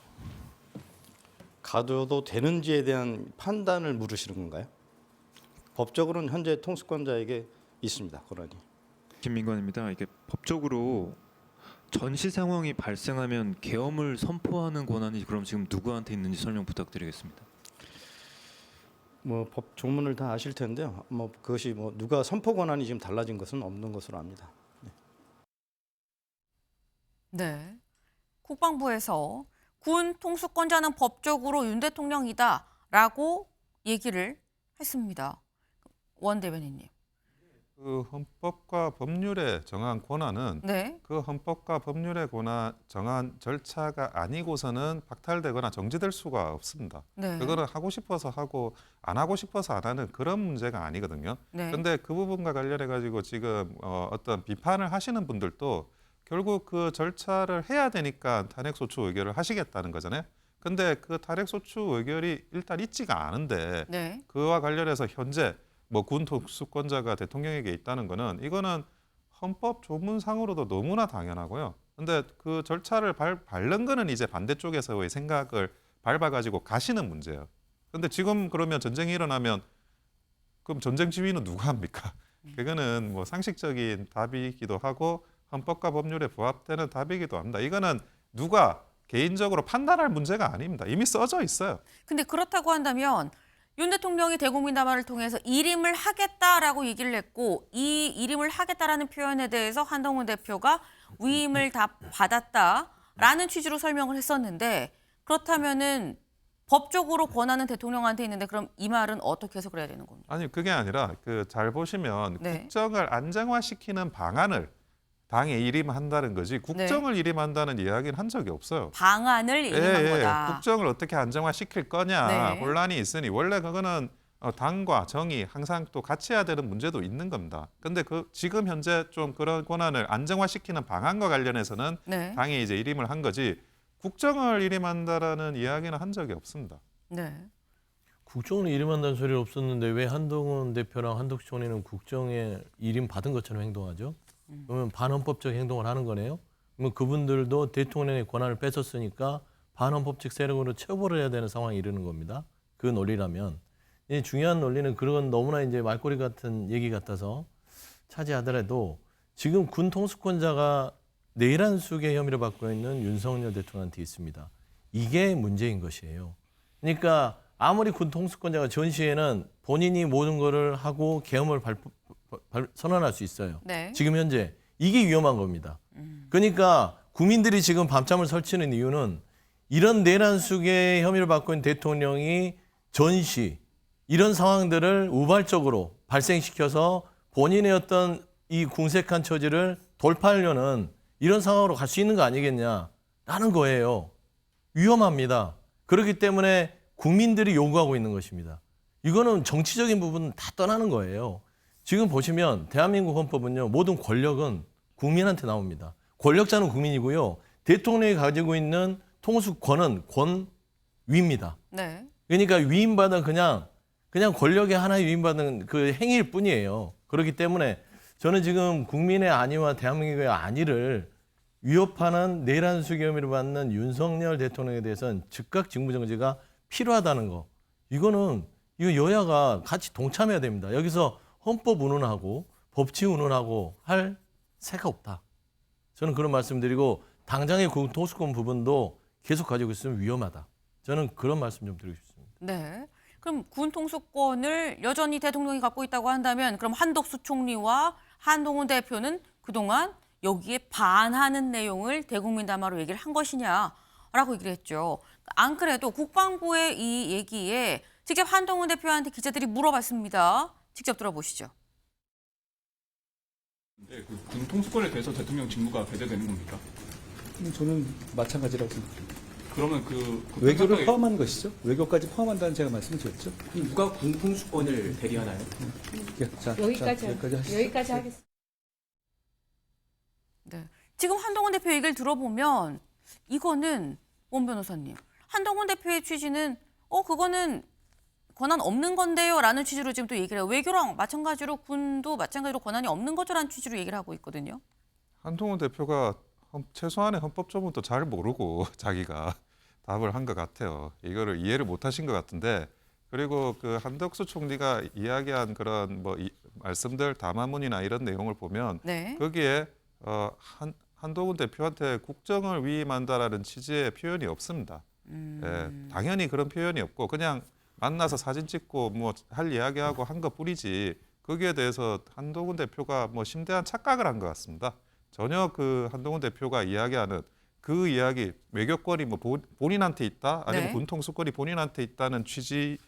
가져도 되는지에 대한 판단을 물으시는 건가요? 법적으로는 현재 통수권자에게 있습니다. 권한이. 김민관입니다. 이게 법적으로 전시 상황이 발생하면 계엄을 선포하는 권한이 그럼 지금 누구한테 있는지 설명 부탁드리겠습니다. 뭐 법 조문을 다 아실 텐데요. 뭐 그것이 뭐 누가 선포 권한이 지금 달라진 것은 없는 것으로 압니다. 네. 국방부에서 군 통수권자는 법적으로 윤 대통령이다라고 얘기를 했습니다. 원 대변인님. 그 헌법과 법률에 정한 권한은 네. 그 헌법과 법률에 정한 절차가 아니고서는 박탈되거나 정지될 수가 없습니다. 네. 그거는 하고 싶어서 하고 안 하고 싶어서 안 하는 그런 문제가 아니거든요. 네. 그런데 그 부분과 관련해 가지고 지금 어떤 비판을 하시는 분들도 결국 그 절차를 해야 되니까 탄핵소추 의결을 하시겠다는 거잖아요. 근데 그 탄핵소추 의결이 일단 있지가 않은데 네. 그와 관련해서 현재 뭐 군 특수권자가 대통령에게 있다는 거는 이거는 헌법 조문상으로도 너무나 당연하고요. 근데 그 절차를 밟는 거는 이제 반대쪽에서의 생각을 밟아가지고 가시는 문제예요. 근데 지금 그러면 전쟁이 일어나면 그럼 전쟁 지휘는 누가 합니까? 그거는 뭐 상식적인 답이기도 하고 헌법과 법률에 부합되는 답이기도 합니다. 이거는 누가 개인적으로 판단할 문제가 아닙니다. 이미 써져 있어요. 근데 그렇다고 한다면 윤 대통령이 대국민 담화를 통해서 일임을 하겠다라고 얘기를 했고 이 일임을 하겠다라는 표현에 대해서 한동훈 대표가 위임을 다 받았다라는 취지로 설명을 했었는데 그렇다면은 법적으로 권한은 대통령한테 있는데 그럼 이 말은 어떻게 해석을 해야 되는 겁니까? 아니 그게 아니라 그 잘 보시면 네. 국정을 안정화시키는 방안을 당에 일임한다는 거지 국정을 일임한다는 이야기는 한 적이 없어요. 방안을 일임한 거다. 국정을 어떻게 안정화시킬 거냐 네. 혼란이 있으니 원래 그거는 당과 정이 항상 또 같이 해야 되는 문제도 있는 겁니다. 근데 그 지금 현재 좀 그런 권한을 안정화시키는 방안과 관련해서는 네. 당이 이제 일임을 한 거지 국정을 일임한다라는 이야기는 한 적이 없습니다. 네. 국정을 일임한다는 소리 없었는데 왜 한동훈 대표랑 한덕수 총리는 국정에 일임 받은 것처럼 행동하죠? 그러면 반헌법적 행동을 하는 거네요. 그러면 그분들도 대통령의 권한을 뺏었으니까 반헌법적 세력으로 처벌을 해야 되는 상황이 이르는 겁니다. 그 논리라면. 이 중요한 논리는 그런 너무나 이제 말꼬리 같은 얘기 같아서 차지하더라도 지금 군 통수권자가 내란 수괴 혐의를 받고 있는 윤석열 대통령한테 있습니다. 이게 문제인 것이에요. 그러니까 아무리 군 통수권자가 전시에는 본인이 모든 거를 하고 계엄을 선언할 수 있어요. 네. 지금 현재 이게 위험한 겁니다. 그러니까 국민들이 지금 밤잠을 설치는 이유는 이런 내란 수괴 혐의를 받고 있는 대통령이 전시 이런 상황들을 우발적으로 발생시켜서 본인의 어떤 이 궁색한 처지를 돌파하려는 이런 상황으로 갈 수 있는 거 아니겠냐라는 거예요. 위험합니다. 그렇기 때문에 국민들이 요구하고 있는 것입니다. 이거는 정치적인 부분은 다 떠나는 거예요. 지금 보시면 대한민국 헌법은요. 모든 권력은 국민한테 나옵니다. 권력자는 국민이고요. 대통령이 가지고 있는 통수권은 권위입니다. 네. 그러니까 위임받은 그냥 권력의 하나의 위임받은 그 행위일 뿐이에요. 그렇기 때문에 저는 지금 국민의 안위와 대한민국의 안위를 위협하는 내란 수괴 혐의를 받는 윤석열 대통령에 대해서는 즉각 직무정지가 필요하다는 거. 이거 여야가 같이 동참해야 됩니다. 여기서 헌법 운운하고 법치 운운하고 할 새가 없다. 저는 그런 말씀드리고 당장의 도수권 부분도 계속 가지고 있으면 위험하다. 저는 그런 말씀 좀 드리고 싶습니다. 네. 그럼 군 통수권을 여전히 대통령이 갖고 있다고 한다면 그럼 한덕수 총리와 한동훈 대표는 그동안 여기에 반하는 내용을 대국민 담화로 얘기를 한 것이냐라고 얘기를 했죠. 안 그래도 국방부의 이 얘기에 직접 한동훈 대표한테 기자들이 물어봤습니다. 직접 들어보시죠. 네, 군 통수권에 대해서 대통령 직무가 배제되는 겁니까? 저는 마찬가지라고 생각합니다. 그러면 외교를 포함한 것이죠. 외교까지 포함한다는 제가 말씀드렸죠. 누가 군 통수권을 대리하나요? 여기까지 하겠습니다. 네. 지금 한동훈 대표 얘기를 들어보면 이거는 원 변호사님, 한동훈 대표의 취지는 그거는 권한 없는 건데요라는 취지로 지금 또 얘기를 해요. 외교랑 마찬가지로 군도 마찬가지로 권한이 없는 거죠라는 취지로 얘기를 하고 있거든요. 한동훈 대표가 최소한의 헌법 조문도 잘 모르고 자기가 답을 한 것 같아요. 이거를 이해를 못 하신 것 같은데 그리고 그 한덕수 총리가 이야기한 그런 말씀들 담화문이나 이런 내용을 보면 네. 거기에 한동훈 대표한테 국정을 위임한다라는 취지의 표현이 없습니다. 예, 당연히 그런 표현이 없고 그냥 만나서 사진 찍고 할 이야기하고 한 것뿐이지 거기에 대해서 한동훈 대표가 심대한 착각을 한 것 같습니다. 전혀 그 한동훈 대표가 이야기하는 그 이야기 외교권이 본인한테 있다 아니면 네. 군통수권이 본인한테 있다는 취지의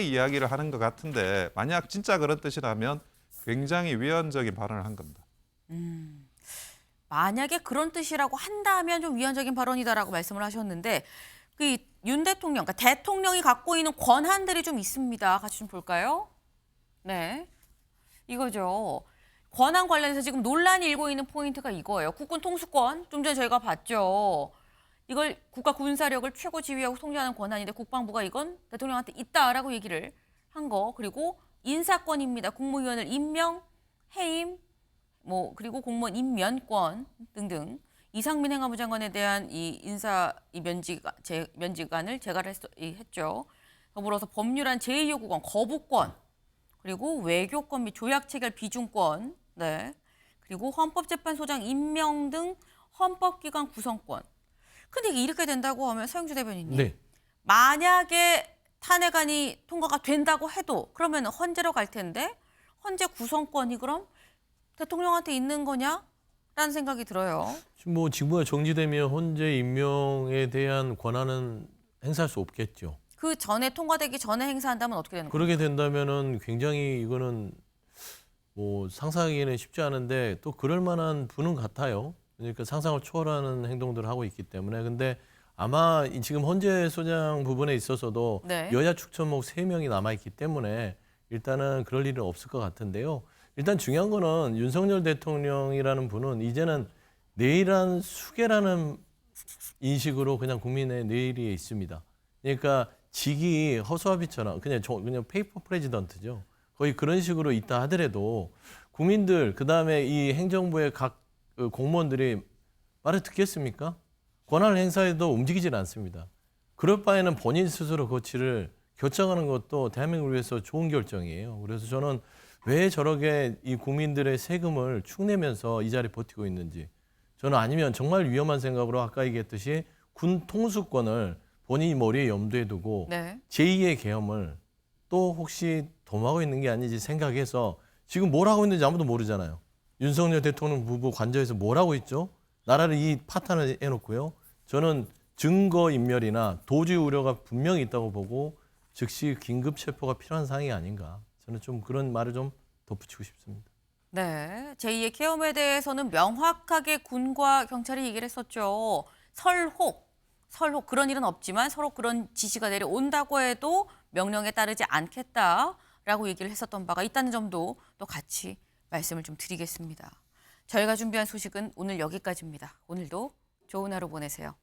이야기를 하는 것 같은데 만약 진짜 그런 뜻이라면 굉장히 위헌적인 발언을 한 겁니다. 만약에 그런 뜻이라고 한다면 좀 위헌적인 발언이다라고 말씀을 하셨는데 그 윤 대통령, 그러니까 대통령이 갖고 있는 권한들이 좀 있습니다. 같이 좀 볼까요? 네, 이거죠. 권한 관련해서 지금 논란이 일고 있는 포인트가 이거예요. 국군 통수권, 좀 전에 저희가 봤죠. 이걸 국가 군사력을 최고 지휘하고 통제하는 권한인데 국방부가 이건 대통령한테 있다라고 얘기를 한 거. 그리고 인사권입니다. 국무위원을 임명, 해임, 그리고 공무원 임면권 등등. 이상민 행안부 장관에 대한 이 면직안을 제가를 했죠. 더불어서 법률안 제2요구권 거부권, 그리고 외교권 및 조약체결 비준권, 네, 그리고 헌법재판소장 임명 등 헌법기관 구성권. 근데 이게 이렇게 된다고 하면 서영주 대변인님, 네. 만약에 탄핵안이 통과가 된다고 해도 그러면 헌재로 갈 텐데 헌재 구성권이 그럼 대통령한테 있는 거냐? 라는 생각이 들어요. 지금 직무가 정지되면 헌재 임명에 대한 권한은 행사할 수 없겠죠. 그 전에 통과되기 전에 행사한다면 어떻게 되는 거예요? 그러게 된다면은 굉장히 이거는 상상하기는 쉽지 않은데 또 그럴 만한 분은 같아요. 그러니까 상상을 초월하는 행동들을 하고 있기 때문에. 근데 아마 지금 헌재 소장 부분에 있어서도 네. 여야 축천목 3명이 남아있기 때문에 일단은 그럴 일은 없을 것 같은데요. 일단 중요한 거는 윤석열 대통령이라는 분은 이제는 내일한 수계라는 인식으로 그냥 국민의 내일이 있습니다. 그러니까 직이 허수아비처럼 그냥 페이퍼 프레지던트죠. 거의 그런 식으로 있다 하더라도 국민들 그다음에 이 행정부의 각 공무원들이 말을 듣겠습니까? 권한을 행사해도 움직이질 않습니다. 그럴 바에는 본인 스스로 거취를 결정하는 것도 대한민국을 위해서 좋은 결정이에요. 그래서 저는 왜 저렇게 이 국민들의 세금을 축내면서 이 자리에 버티고 있는지, 저는 아니면 정말 위험한 생각으로 아까 얘기했듯이 군 통수권을 본인이 머리에 염두에 두고 네. 제2의 계엄을 또 혹시 도모하고 있는 게 아닌지 생각해서 지금 뭘 하고 있는지 아무도 모르잖아요. 윤석열 대통령 부부 관저에서 뭘 하고 있죠? 나라를 이 파탄을 해놓고요. 저는 증거인멸이나 도주 우려가 분명히 있다고 보고 즉시 긴급 체포가 필요한 상황이 아닌가. 저는 좀 그런 말을 좀 덧붙이고 싶습니다. 네, 제2의 계엄에 대해서는 명확하게 군과 경찰이 얘기를 했었죠. 설혹 그런 일은 없지만 서로 그런 지시가 내려온다고 해도 명령에 따르지 않겠다라고 얘기를 했었던 바가 있다는 점도 또 같이 말씀을 좀 드리겠습니다. 저희가 준비한 소식은 오늘 여기까지입니다. 오늘도 좋은 하루 보내세요.